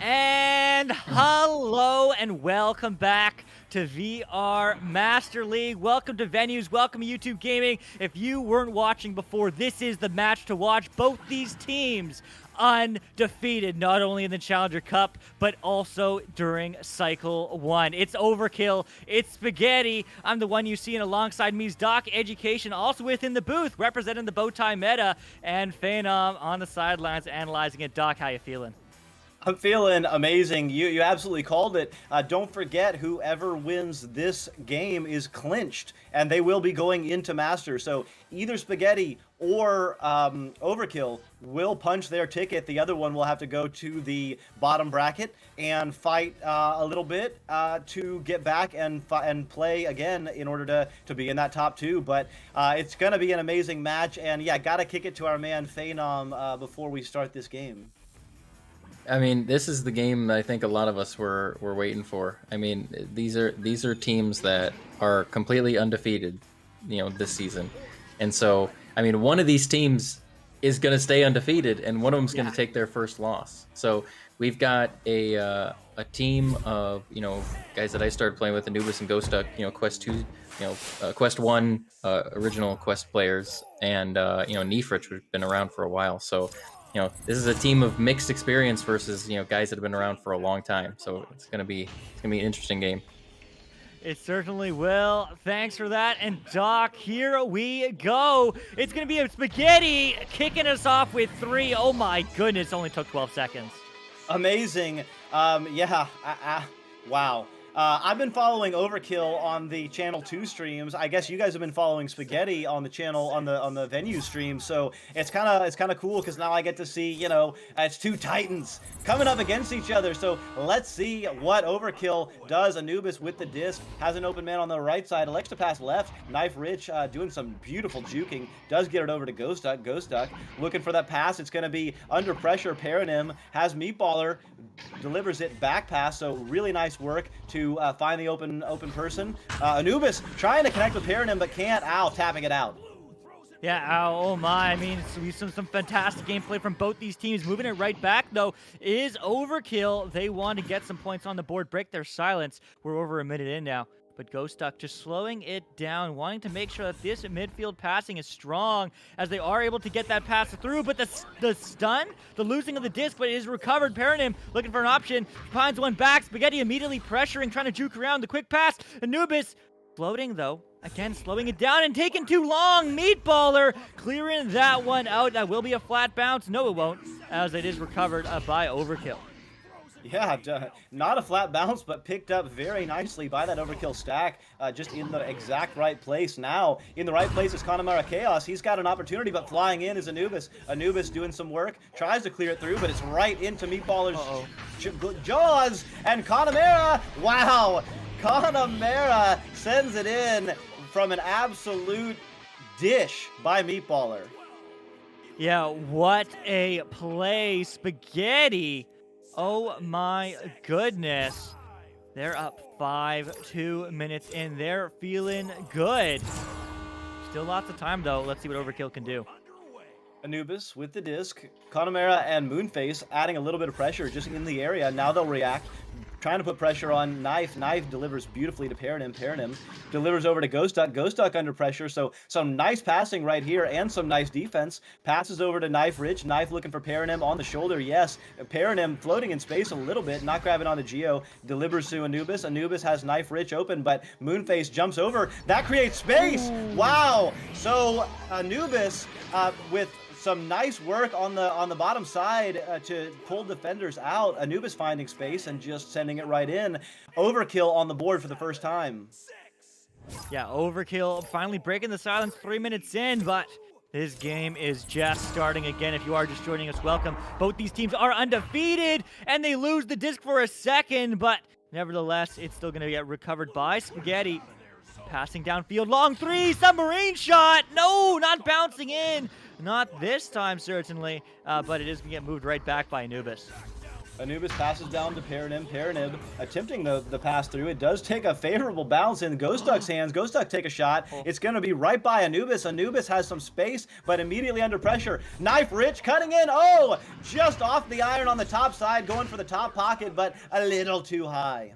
And hello and welcome back to VR Master League. Welcome to Venues. Welcome to YouTube Gaming. If you weren't watching before, this is the match to watch. Both these teams undefeated, not only in the Challenger Cup, but also during Cycle 1. It's Overkill. It's Spaghetti. I'm the one you see, and alongside me is Doc Education, also within the booth, representing the Bowtie meta, and Phenom on the sidelines analyzing it. Doc, how you feeling? I'm feeling amazing. You absolutely called it. Don't forget, whoever wins this game is clinched, and they will be going into Master. So either Spaghetti or Overkill will punch their ticket. The other one will have to go to the bottom bracket and fight a little bit to get back and play again in order to be in that top 2. But it's going to be an amazing match. And yeah, got to kick it to our man Phenom before we start this game. I mean, this is the game that I think a lot of us were waiting for. I mean, these are teams that are completely undefeated, this season. And so, I mean, one of these teams is going to stay undefeated, and one of them is going to take their first loss. So we've got a team of guys that I started playing with, Anubis and Ghost Duck, Quest 2, Quest 1 original Quest players, and Nefrich, who've been around for a while. So this is a team of mixed experience versus guys that have been around for a long time. So it's gonna be an interesting game. It certainly will. Thanks for that. And Doc, here we go. It's going to be a Spaghetti kicking us off with 3. Oh my goodness, only took 12 seconds. Amazing. Wow. I've been following Overkill on the Channel 2 streams. I guess you guys have been following Spaghetti on the channel on the venue stream. So it's kind of cool because now I get to see it's 2 titans coming up against each other. So let's see what Overkill does. Anubis with the disc has an open man on the right side. Elects to pass left. Knife Rich doing some beautiful juking. Does get it over to Ghost Duck. Ghost Duck looking for that pass. It's going to be under pressure. Paranim has Meatballer, delivers it back pass. So really nice work to find the open person. Anubis trying to connect with Paranim but can't. Ow, tapping it out. Yeah, oh my. I mean, some fantastic gameplay from both these teams. Moving it right back, though, is Overkill. They want to get some points on the board, break their silence. We're over a minute in now. But Ghost Duck just slowing it down, wanting to make sure that this midfield passing is strong as they are able to get that pass through. But the stun, the losing of the disc, but it is recovered. Paranim looking for an option, finds one back. Spaghetti immediately pressuring, trying to juke around the quick pass. Anubis floating, though. Again, slowing it down and taking too long. Meatballer clearing that one out. That will be a flat bounce. No, it won't, as it is recovered by Overkill. Yeah, not a flat bounce, but picked up very nicely by that Overkill stack, just in the exact right place. Now, in the right place is Connemara Chaos. He's got an opportunity, but flying in is Anubis. Anubis doing some work, tries to clear it through, but it's right into Meatballer's jaws, and Connemara, wow! Connemara sends it in from an absolute dish by Meatballer. Yeah, what a play, Spaghetti. Oh my goodness. They're up 5-2 minutes in. They're feeling good. Still lots of time, though. Let's see what Overkill can do. Anubis with the disc. Connemara and Moonface adding a little bit of pressure just in the area. Now they'll react. Trying to put pressure on Knife. Knife delivers beautifully to Paranim. Paranim delivers over to Ghost Duck. Ghost Duck under pressure. So some nice passing right here and some nice defense. Passes over to Knife Rich. Knife looking for Paranim on the shoulder. Yes. Paranim floating in space a little bit. Not grabbing on the Geo. Delivers to Anubis. Anubis has Knife Rich open, but Moonface jumps over. That creates space. Wow. So Anubis with some nice work on the bottom side to pull defenders out. Anubis finding space and just sending it right in. Overkill on the board for the first time. Yeah, Overkill finally breaking the silence 3 minutes in, but this game is just starting again. If you are just joining us, welcome. Both these teams are undefeated, and they lose the disc for a second, but nevertheless, it's still going to get recovered by Spaghetti. Passing downfield, long 3, submarine shot. No, not bouncing in. Not this time, certainly, but it is going to get moved right back by Anubis. Anubis passes down to Paranib. Paranib attempting the pass through. It does take a favorable bounce in Ghost Duck's hands. Ghost Duck take a shot. It's going to be right by Anubis. Anubis has some space, but immediately under pressure. Knife Rich cutting in. Oh, just off the iron on the top side, going for the top pocket, but a little too high.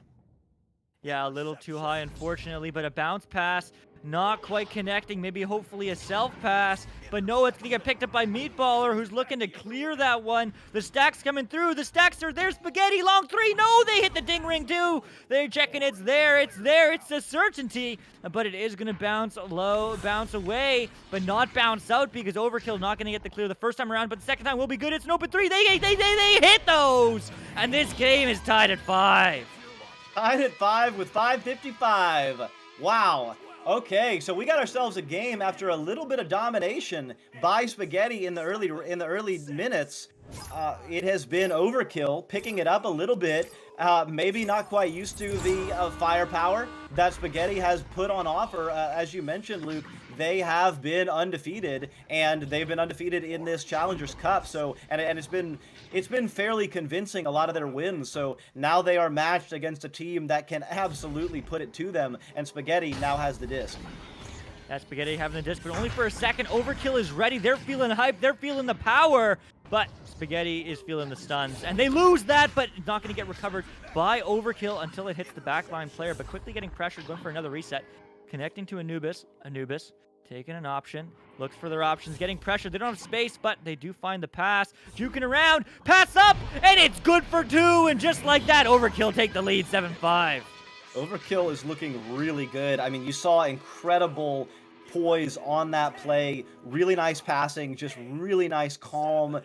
Yeah, a little too high, unfortunately, but a bounce pass. Not quite connecting, maybe hopefully a self-pass, but no, it's gonna get picked up by Meatballer, who's looking to clear that one. The stack's coming through, the stacks are there, Spaghetti, long three, no, they hit the ding ring too. They're checking it's there, it's a certainty, but it is gonna bounce low, bounce away, but not bounce out because Overkill not gonna get the clear the first time around, but the second time will be good, it's an open three, they hit those, and this game is tied at 5. Tied at 5 with 5:55. Wow. Okay, so we got ourselves a game after a little bit of domination by Spaghetti in the early minutes. It has been Overkill picking it up a little bit. Maybe not quite used to the firepower that Spaghetti has put on offer. As you mentioned, Luke, they have been undefeated, and they've been undefeated in this Challengers Cup. So, and it's been fairly convincing, a lot of their wins. So now they are matched against a team that can absolutely put it to them, and Spaghetti now has the disc. That Spaghetti having the disc, but only for a second. Overkill is ready. They're feeling hype. They're feeling the power. But Spaghetti is feeling the stuns. And they lose that, but not going to get recovered by Overkill until it hits the backline player. But quickly getting pressured, going for another reset. Connecting to Anubis. Anubis taking an option. Looks for their options. Getting pressured. They don't have space, but they do find the pass. Juking around. Pass up, and it's good for 2. And just like that, Overkill take the lead, 7-5. Overkill is looking really good. I mean, you saw incredible poise on that play. Really nice passing, just really nice, calm,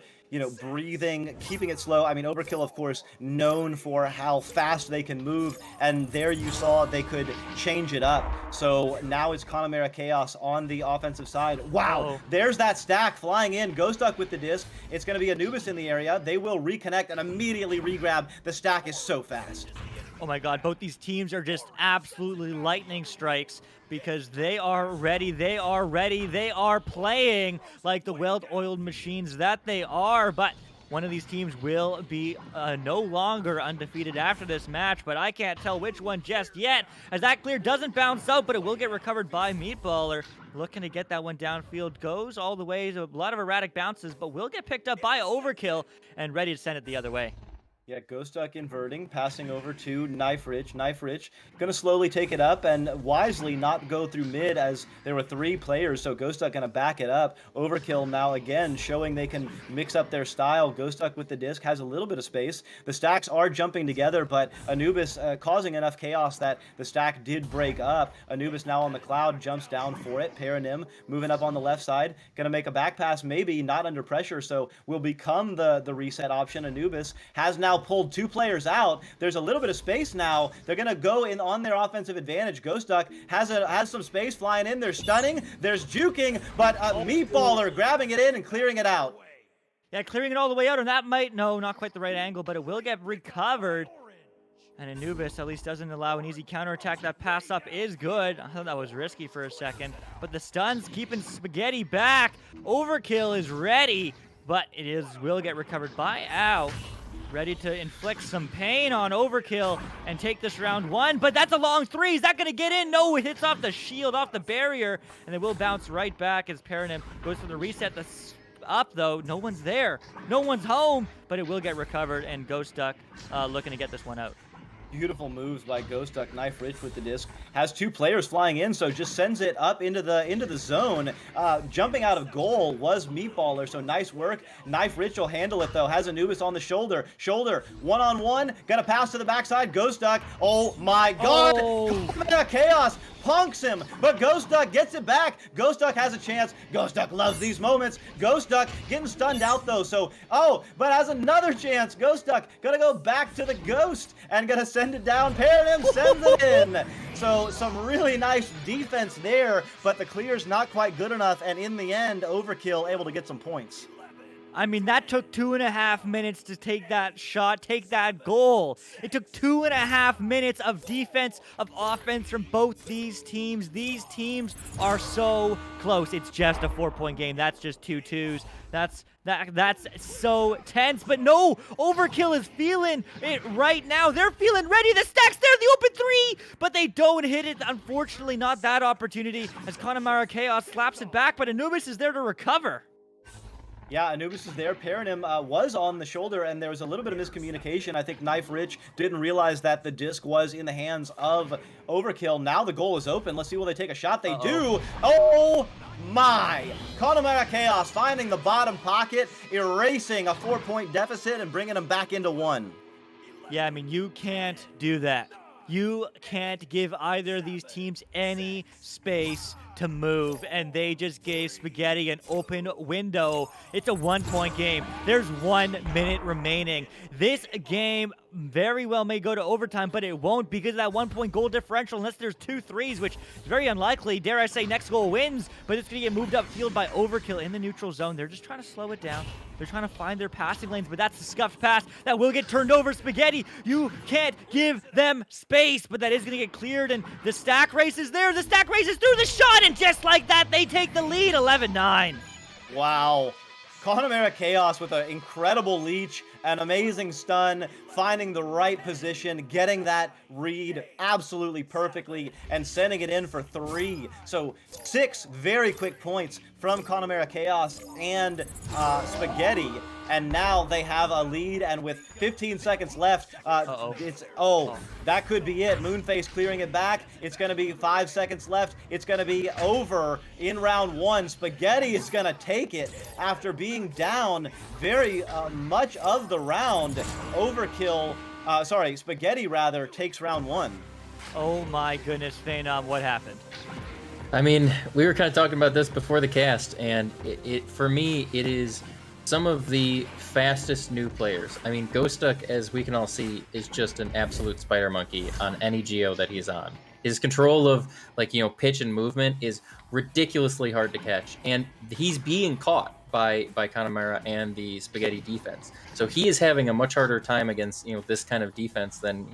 breathing, keeping it slow. I mean, Overkill, of course, known for how fast they can move, and there you saw they could change it up. So now it's Connemara Chaos on the offensive side. Wow, there's that stack flying in. Ghost Duck with the disc. It's going to be Anubis in the area. They will reconnect and immediately regrab. The stack is so fast. Oh my god, both these teams are just absolutely lightning strikes because they are ready, they are playing like the well-oiled machines that they are, but one of these teams will be no longer undefeated after this match, but I can't tell which one just yet, as that clear doesn't bounce out, but it will get recovered by Meatballer. Looking to get that one downfield, goes all the way, a lot of erratic bounces, but will get picked up by Overkill and ready to send it the other way. Yeah, Ghost Duck inverting, passing over to Knife Rich. Knife Rich going to slowly take it up and wisely not go through mid as there were 3 players, so Ghost Duck going to back it up. Overkill now again showing they can mix up their style. Ghost Duck with the disc has a little bit of space. The stacks are jumping together, but Anubis causing enough chaos that the stack did break up. Anubis now on the cloud, jumps down for it. Paranim moving up on the left side, going to make a back pass, maybe not under pressure, so will become the reset option. Anubis has now pulled 2 players out. There's a little bit of space now. They're going to go in on their offensive advantage. Ghost Duck has some space flying in. There's stunning. There's juking, but Meatballer grabbing it in and clearing it out. Yeah, clearing it all the way out, and that might, no, not quite the right angle, but it will get recovered. And Anubis at least doesn't allow an easy counterattack. That pass up is good. I thought that was risky for a second, but the stuns keeping Spaghetti back. Overkill is ready, but will get recovered by Ow. Ready to inflict some pain on Overkill and take this round 1, but that's a long 3. Is that going to get in? No, it hits off the shield, off the barrier, and it will bounce right back as Paranim goes for the reset. Up, though. No one's there. No one's home, but it will get recovered, and Ghost Duck looking to get this one out. Beautiful moves by Ghost Duck. Knife Rich with the disc. Has 2 players flying in, so just sends it up into the zone. Jumping out of goal was Meatballer, so nice work. Knife Rich will handle it, though. Has Anubis on the shoulder. One-on-one. Gonna pass to the backside. Ghost Duck. Oh, my God. Oh. Chaos punks him, but Ghost Duck gets it back. Ghost Duck has a chance. Ghost Duck loves these moments. Ghost Duck getting stunned out, though, so, but has another chance. Ghost Duck gonna go back to the Ghost and gonna send it down. Paranim sends it in. So some really nice defense there, but the clear's not quite good enough, and in the end, Overkill able to get some points. I mean, that took 2.5 minutes to take that shot, take that goal. It took 2.5 minutes of defense, of offense from both these teams. These teams are so close. It's just a 4-point game. That's just 2 twos. That's so tense. But no, Overkill is feeling it right now. They're feeling ready. The stack's there, the open 3, but they don't hit it. Unfortunately, not that opportunity as Connemara Chaos slaps it back, but Anubis is there to recover. Yeah, Anubis is there. Paranim was on the shoulder, and there was a little bit of miscommunication. I think Knife Rich didn't realize that the disc was in the hands of Overkill. Now the goal is open. Let's see, will they take a shot? They do. Oh my! Connemara Chaos finding the bottom pocket, erasing a 4-point deficit and bringing them back into 1. Yeah, I mean, you can't do that. You can't give either of these teams any space to move, and they just gave Spaghetti an open window. It's a 1-point game. There's 1 minute remaining. This game very well may go to overtime, but it won't because of that 1-point goal differential unless there's 2 threes, which is very unlikely. Dare I say next goal wins, but it's going to get moved upfield by Overkill in the neutral zone. They're just trying to slow it down. They're trying to find their passing lanes, but that's a scuffed pass that will get turned over. Spaghetti, you can't give them space, but that is going to get cleared, and the stack race is there. The stack race is through the shot, and just like that, they take the lead, 11-9. Wow. Connemara Chaos with an incredible leech, an amazing stun, finding the right position, getting that read absolutely perfectly, and sending it in for 3. So 6 very quick points from Connemara Chaos and Spaghetti. And now they have a lead, and with 15 seconds left, that could be it. Moonface clearing it back. It's going to be 5 seconds left. It's going to be over in round 1. Spaghetti is going to take it after being down very much of the round. Spaghetti rather takes round 1. Oh my goodness, Phenom, what happened? I mean, we were kind of talking about this before the cast, and for me, it is some of the fastest new players. I mean, Ghost Duck, as we can all see, is just an absolute spider monkey on any geo that he's on. His control of, pitch and movement is ridiculously hard to catch, and he's being caught by Connemara and the Spaghetti defense. So he is having a much harder time against, this kind of defense than,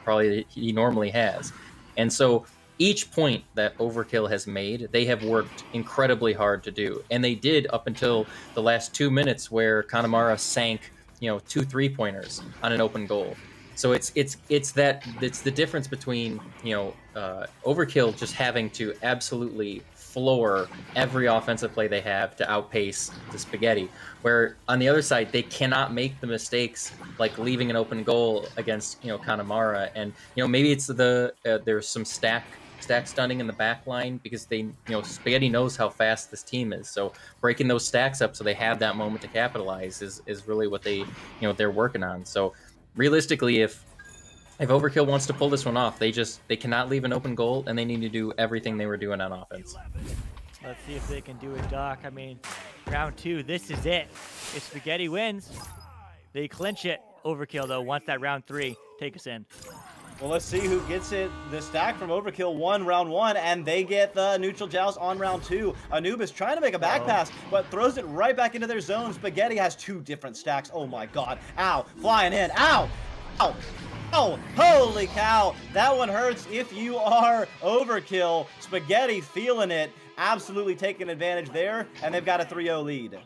probably he normally has. And so each point that Overkill has made, they have worked incredibly hard to do. And they did up until the last 2 minutes where Connemara sank, 2 3-pointers on an open goal. So it's the difference between, Overkill just having to absolutely floor every offensive play they have to outpace the Spaghetti, where on the other side, they cannot make the mistakes like leaving an open goal against, Connemara. And, maybe it's there's some stack stunning in the back line because they, Spaghetti knows how fast this team is. So breaking those stacks up so they have that moment to capitalize is really what they, they're working on. So realistically, if Overkill wants to pull this one off, they cannot leave an open goal, and they need to do everything they were doing on offense. Let's see if they can do it, Doc. I mean, round 2, this is it. If Spaghetti wins, they clinch it. Overkill, though, wants that round 3. Take us in. Well, let's see who gets it. The stack from Overkill won round 1, and they get the neutral joust on round 2. Anubis trying to make a back pass, but throws it right back into their zone. Spaghetti has 2 different stacks. Oh my god. Ow. Flying in. Ow. Ow. Oh, holy cow. That one hurts if you are Overkill. Spaghetti feeling it. Absolutely taking advantage there, and they've got a 3-0 lead.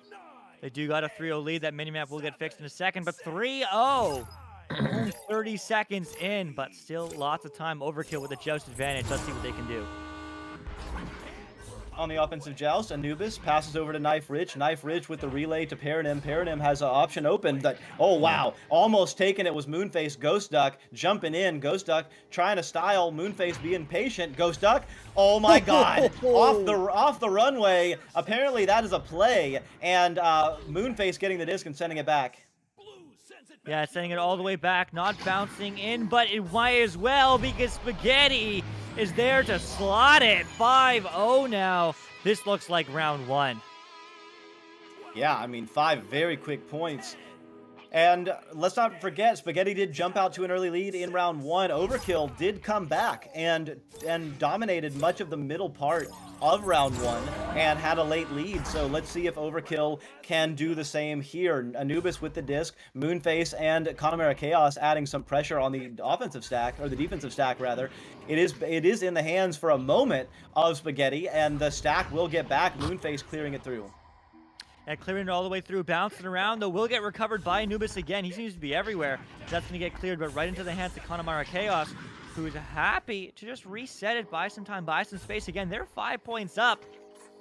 They do got a 3-0 lead. That minimap will get fixed in a second, but 3-0. Only 30 seconds in, but still lots of time. Overkill with a joust advantage. Let's see what they can do. On the offensive joust, Anubis passes over to Knife Rich. Knife Rich with the relay to Paranim. Paranim has an option open. Oh, wow. Almost taken. It was Moonface. Ghost Duck jumping in. Ghost Duck trying to style. Moonface being patient. Ghost Duck. Oh, my God. Off the runway. Apparently, that is a play. And Moonface getting the disc and sending it back. Yeah, sending it all the way back, not bouncing in, but it might as well because Spaghetti is there to slot it. 5-0 now. This looks like round 1. Yeah, I mean, 5 very quick points. And let's not forget, Spaghetti did jump out to an early lead in round 1. Overkill did come back and dominated much of the middle part of round 1 and had a late lead. So let's see if Overkill can do the same here. Anubis with the disc, Moonface and Connemara Chaos adding some pressure on the offensive stack, or the defensive stack rather. It is in the hands for a moment of Spaghetti, and the stack will get back. Moonface clearing it through. And clearing it all the way through, bouncing around, though, will get recovered by Anubis again. He seems to be everywhere. That's going to get cleared, but right into the hands of Connemara Chaos, who is happy to just reset it, buy some time, buy some space. Again, they're 5 points up.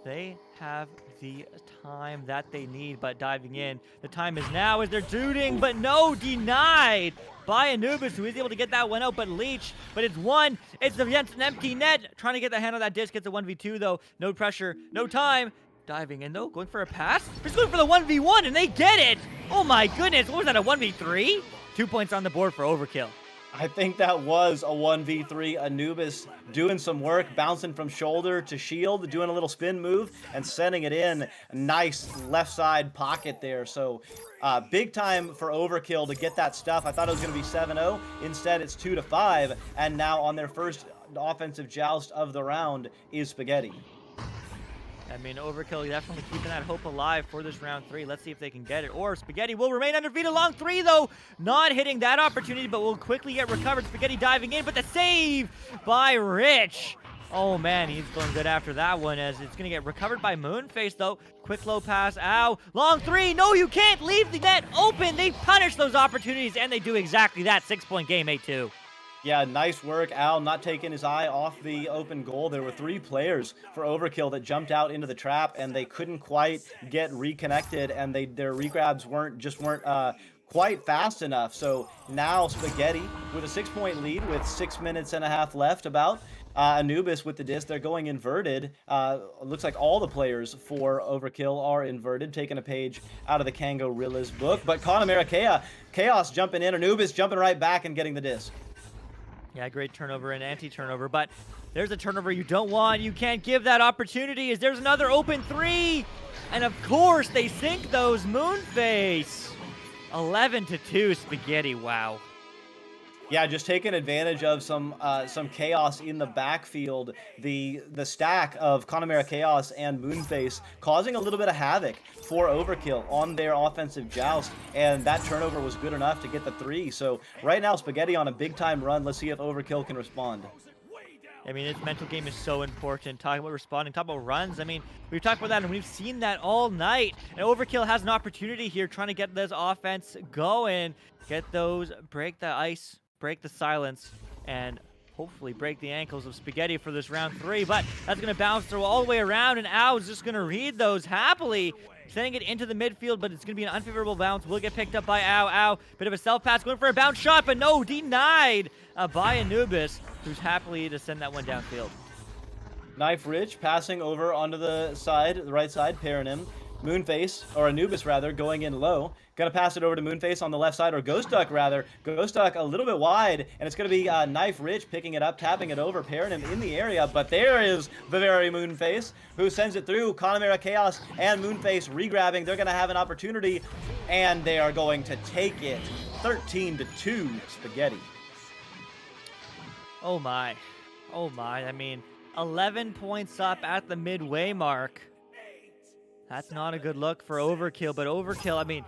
They have the time that they need, but diving in. The time is now as they're duding, but no, denied by Anubis, who is able to get that one out, but Leech, but it's one. It's against an empty net. Trying to get the hand on that disc. It's a 1v2, though. No pressure, no time. Diving in, though, going for a pass. He's going for the 1v1, and they get it. Oh, my goodness. What was that, a 1v3? 2 points on the board for Overkill. I think that was a 1v3. Anubis doing some work, bouncing from shoulder to shield, doing a little spin move, and sending it in. Nice left side pocket there. So big time for Overkill to get that stuff. I thought it was going to be 7-0. Instead, it's 2-5. And now on their first offensive joust of the round is Spaghetti. I mean, Overkill definitely keeping that hope alive for this round 3. Let's see if they can get it. Or Spaghetti will remain undefeated. Long 3, though. Not hitting that opportunity, but will quickly get recovered. Spaghetti diving in, but the save by Rich. Oh, man, he's going good after that one, as it's going to get recovered by Moonface, though. Quick low pass. Ow. Long 3. No, you can't leave the net open. They punish those opportunities, and they do exactly that. 6-point game, 8-2. Yeah, nice work. Al not taking his eye off the open goal. There were 3 players for Overkill that jumped out into the trap, and they couldn't quite get reconnected, and their regrabs weren't quite fast enough. So now Spaghetti with a 6-point lead with 6 minutes and a half left about. Anubis with the disc. They're going inverted. Looks like all the players for Overkill are inverted, taking a page out of the Kango Rilla's book. But Connemara Chaos jumping in. Anubis jumping right back and getting the disc. Yeah, great turnover and anti-turnover, but there's a turnover you don't want. You can't give that opportunity, as there's another open 3. And of course, they sink those. Moonface. 11-2 Spaghetti, wow. Yeah, just taking advantage of some chaos in the backfield. The stack of Connemara Chaos and Moonface causing a little bit of havoc for Overkill on their offensive joust, and that turnover was good enough to get the 3. So right now, Spaghetti on a big-time run. Let's see if Overkill can respond. I mean, its mental game is so important. Talking about responding, talking about runs. I mean, we've talked about that, and we've seen that all night. And Overkill has an opportunity here trying to get this offense going, get those, break the ice, break the silence, and hopefully break the ankles of Spaghetti for this round 3. But that's going to bounce through all the way around, and Ao is just going to read those happily, sending it into the midfield, but it's going to be an unfavorable bounce. Will get picked up by Ao. Bit of a self-pass, going for a bounce shot, but no, denied by Anubis, who's happily to send that one downfield. Knife Rich passing over onto the right side, pairing him. Moonface, or Anubis rather, going in low. Gonna pass it over to Moonface on the left side, or Ghost Duck rather. Ghost Duck a little bit wide, and it's gonna be Knife Rich picking it up, tapping it over, pairing him in the area. But there is the very Moonface, who sends it through. Connemara Chaos and Moonface regrabbing. They're gonna have an opportunity, and they are going to take it. 13-2 Spaghetti. Oh my. Oh my. I mean, 11 points up at the midway mark. That's not a good look for Overkill, but Overkill, I mean,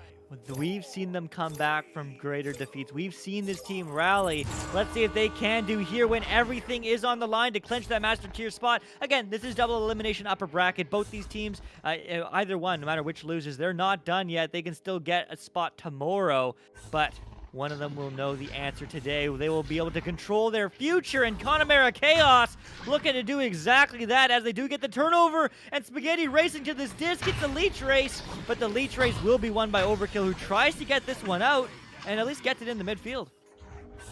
we've seen them come back from greater defeats. We've seen this team rally. Let's see if they can do here when everything is on the line to clinch that Master Tier spot. Again, this is double elimination upper bracket. Both these teams, either one, no matter which loses, they're not done yet. They can still get a spot tomorrow, but one of them will know the answer today. They will be able to control their future, and Connemara Chaos looking to do exactly that as they do get the turnover, and Spaghetti racing to this disc. It's a Leech race, but the Leech race will be won by Overkill, who tries to get this one out and at least gets it in the midfield.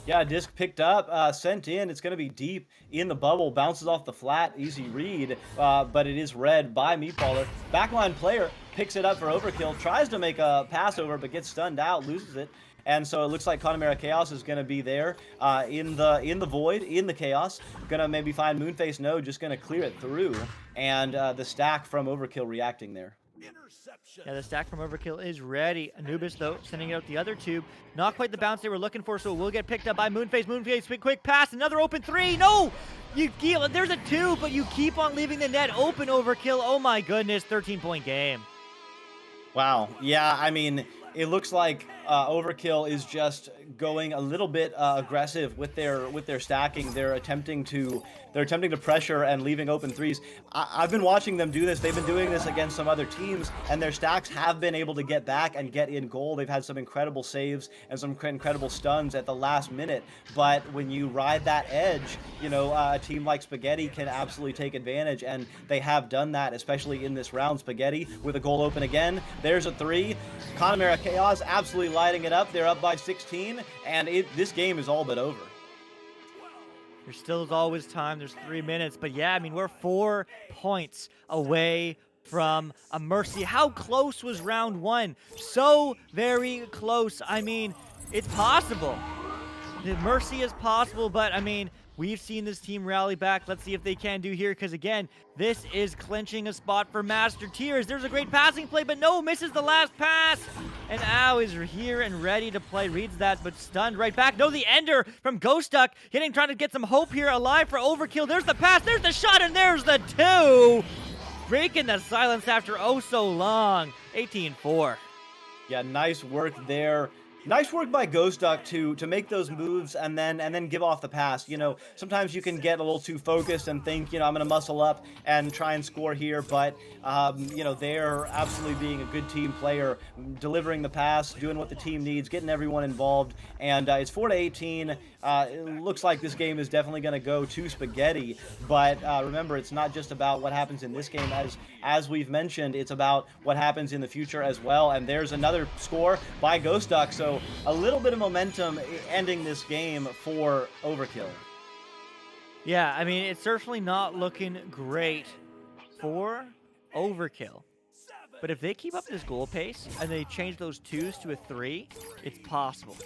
Yeah, disc picked up, sent in. It's going to be deep in the bubble. Bounces off the flat, easy read, but it is read by Meatballer. Backline player picks it up for Overkill, tries to make a pass over, but gets stunned out, loses it. And so it looks like Connemara Chaos is going to be there in the void, in the chaos. Going to maybe find Moonface. No, just going to clear it through. And the stack from Overkill reacting there. Yeah, the stack from Overkill is ready. Anubis, though, sending out the other tube. Not quite the bounce they were looking for, so it will get picked up by Moonface. Moonface, quick pass, another open three. No! There's a two, but you keep on leaving the net open, Overkill. Oh my goodness, 13-point game. Wow. Yeah, I mean, it looks like Overkill is just going a little bit aggressive with their stacking. They're attempting to pressure and leaving open threes. I've been watching them do this. They've been doing this against some other teams, and their stacks have been able to get back and get in goal. They've had some incredible saves and some incredible stuns at the last minute. But when you ride that edge, a team like Spaghetti can absolutely take advantage, and they have done that, especially in this round. Spaghetti with a goal open again. There's a three. Connemara Chaos absolutely lighting it up. They're up by 16, and this game is all but over. There still is always time. There's 3 minutes. But yeah, I mean, we're 4 points away from a Mercy. How close was round one? So very close. I mean, it's possible. The Mercy is possible, but I mean, we've seen this team rally back. Let's see if they can do here, because again, this is clinching a spot for Master Tiers. There's a great passing play, but no, misses the last pass. And Ao is here and ready to play. Reads that, but stunned right back. No, the ender from Ghost Duck, trying to get some hope here alive for Overkill. There's the pass, there's the shot, and there's the two. Breaking the silence after oh so long. 18-4. Yeah, nice work there. Nice work by Ghost Duck to make those moves and then give off the pass. Sometimes you can get a little too focused and think, I'm going to muscle up and try and score here. But, they're absolutely being a good team player, delivering the pass, doing what the team needs, getting everyone involved. And it's 4-18. It looks like this game is definitely going to go to Spaghetti. But remember, it's not just about what happens in this game. As we've mentioned, it's about what happens in the future as well. And there's another score by Ghost Duck. So a little bit of momentum ending this game for Overkill. Yeah, I mean, it's certainly not looking great for Overkill. But if they keep up this goal pace and they change those twos to a three, it's possible.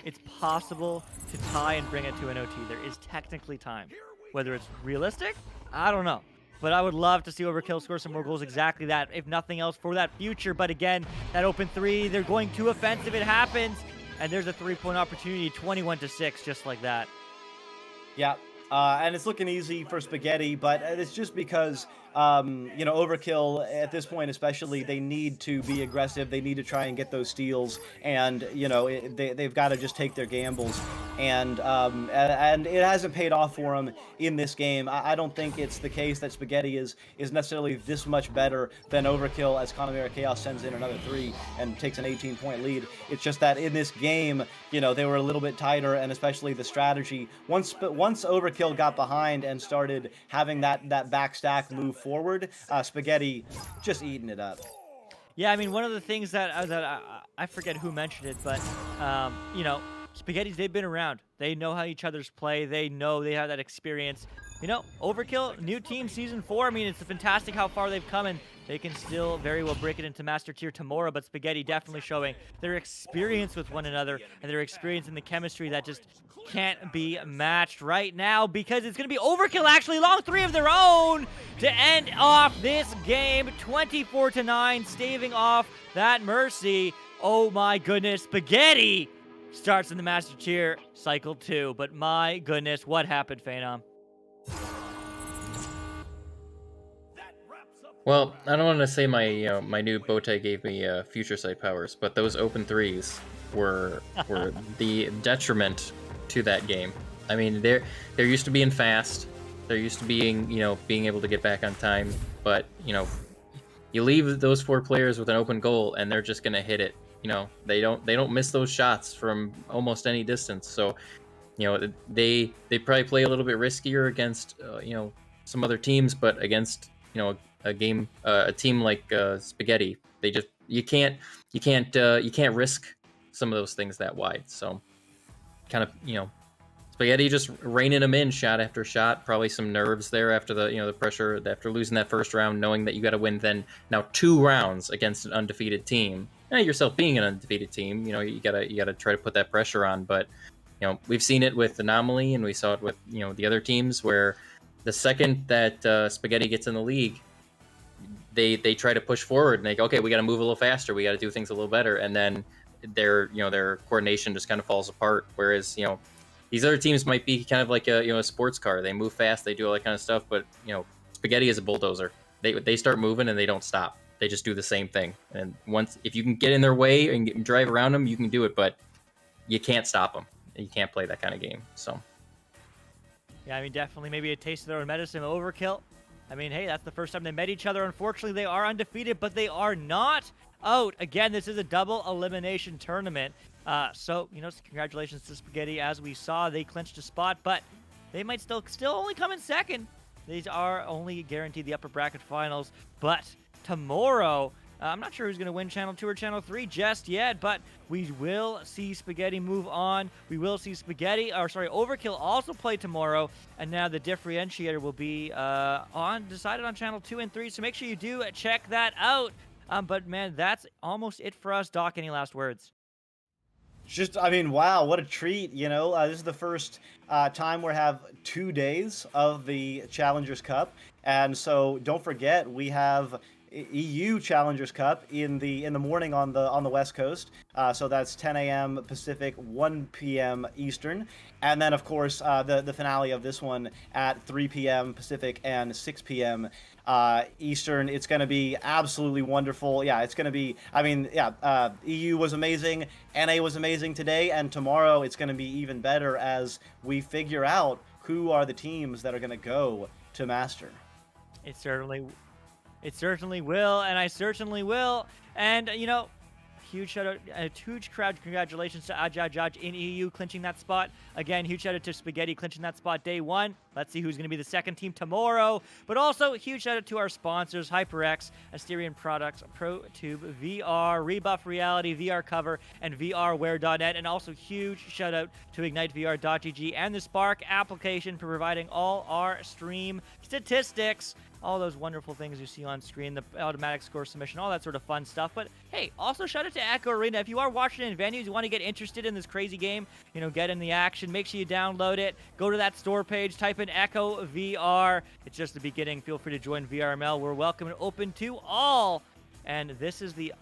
It's possible to tie and bring it to an OT. There is technically time. Whether it's realistic, I don't know. But I would love to see Overkill score some more goals, exactly that, if nothing else, for that future. But again, that open three, they're going too offensive. It happens, and there's a three-point opportunity, 21-6, just like that. Yeah, and it's looking easy for Spaghetti, but it's just because Overkill at this point especially, they need to be aggressive. They need to try and get those steals, and they've got to just take their gambles. And it hasn't paid off for them in this game. I don't think it's the case that Spaghetti is necessarily this much better than Overkill, as Connemara Chaos sends in another three and takes an 18-point lead. It's just that in this game, they were a little bit tighter, and especially the strategy. Once Overkill got behind and started having that back stack move forward, Spaghetti just eating it up. Yeah, I mean, one of the things that I forget who mentioned it, but Spaghettis, they've been around. They know how each other's play. They know they have that experience. Overkill, new team, season 4. I mean, it's fantastic how far they've come, and they can still very well break it into Master Tier tomorrow. But Spaghetti definitely showing their experience with one another and their experience in the chemistry that just can't be matched right now, because it's going to be Overkill actually long three of their own to end off this game. 24-9, staving off that Mercy. Oh my goodness, Spaghetti starts in the Master Tier cycle 2, but my goodness, what happened, Phenom? Well, I don't want to say my my new bow tie gave me future sight powers, but those open threes were the detriment to that game. I mean, they're used to being fast, they're used to being being able to get back on time, but you leave those 4 players with an open goal and they're just gonna hit it. They don't miss those shots from almost any distance. So they probably play a little bit riskier against some other teams, but against a team like Spaghetti, you can't risk some of those things that wide. So kind of Spaghetti just reining them in shot after shot. Probably some nerves there after the pressure after losing that first round, knowing that you got to win now 2 rounds against an undefeated team. Yourself being an undefeated team, you gotta try to put that pressure on. But we've seen it with Anomaly, and we saw it with the other teams, where the second that Spaghetti gets in the league, they try to push forward and they go, okay, we got to move a little faster, we got to do things a little better, and then their coordination just kind of falls apart. Whereas these other teams might be kind of like a sports car. They move fast, they do all that kind of stuff, but Spaghetti is a bulldozer. They start moving and they don't stop. They just do the same thing. And if you can get in their way and drive around them, you can do it, but you can't stop them. You can't play that kind of game. So yeah, I mean, definitely maybe a taste of their own medicine. Overkill, I mean, hey, that's the first time they met each other. Unfortunately, they are undefeated, but they are not out. Again, this is a double elimination tournament. So, congratulations to Spaghetti. As we saw, they clinched a spot, but they might still only come in second. These are only guaranteed the upper bracket finals. But tomorrow, I'm not sure who's going to win Channel 2 or Channel 3 just yet, but we will see Spaghetti move on. We will see Overkill also play tomorrow, and now the differentiator will be decided on Channel 2 and 3, so make sure you do check that out. But man, that's almost it for us. Doc, any last words? I mean, wow, what a treat, This is the first time we have 2 days of the Challengers Cup. And so don't forget, we have EU Challengers Cup in the morning on the West Coast. So that's 10 a.m. Pacific, 1 p.m. Eastern. And then, of course, the finale of this one at 3 p.m. Pacific and 6 p.m. Eastern. It's going to be absolutely wonderful. Yeah, it's going to be, EU was amazing. NA was amazing today. And tomorrow it's going to be even better as we figure out who are the teams that are going to go to Master. It certainly will, and I certainly will. And, huge shout out, a huge crowd congratulations to Ajaj in EU clinching that spot. Again, huge shout out to Spaghetti clinching that spot day one. Let's see who's going to be the second team tomorrow. But also, huge shout out to our sponsors, HyperX, Asterion Products, ProTube, VR, Rebuff Reality, VR Cover, and VRWare.net. And also, huge shout out to IgniteVR.gg and the Spark application for providing all our stream statistics. All those wonderful things you see on screen, the automatic score submission, all that sort of fun stuff. But hey, also shout out to Echo Arena. If you are watching in venues, you want to get interested in this crazy game, get in the action, make sure you download it. Go to that store page, type in Echo VR. It's just the beginning. Feel free to join VRML. We're welcome and open to all. And this is the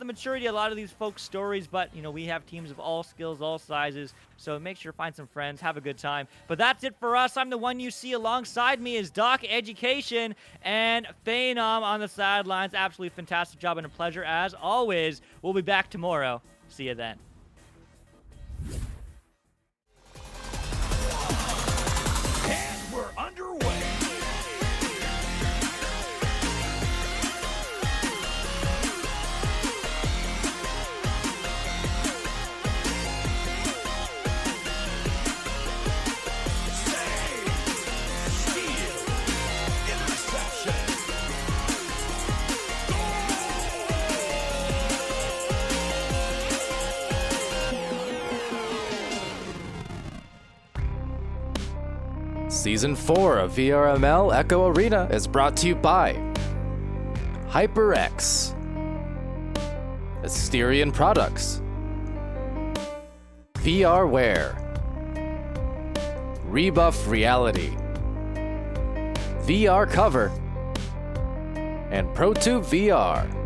maturity of a lot of these folks' stories, but we have teams of all skills, all sizes, so make sure to find some friends, have a good time. But that's it for us. I'm the one you see alongside me is Doc Education and Phenom on the sidelines. Absolutely fantastic job and a pleasure as always. We'll be back tomorrow. See you then. And we're underway. Season 4 of VRML Echo Arena is brought to you by HyperX, Asterion Products, VRWare, Rebuff Reality, VR Cover, and ProTube VR.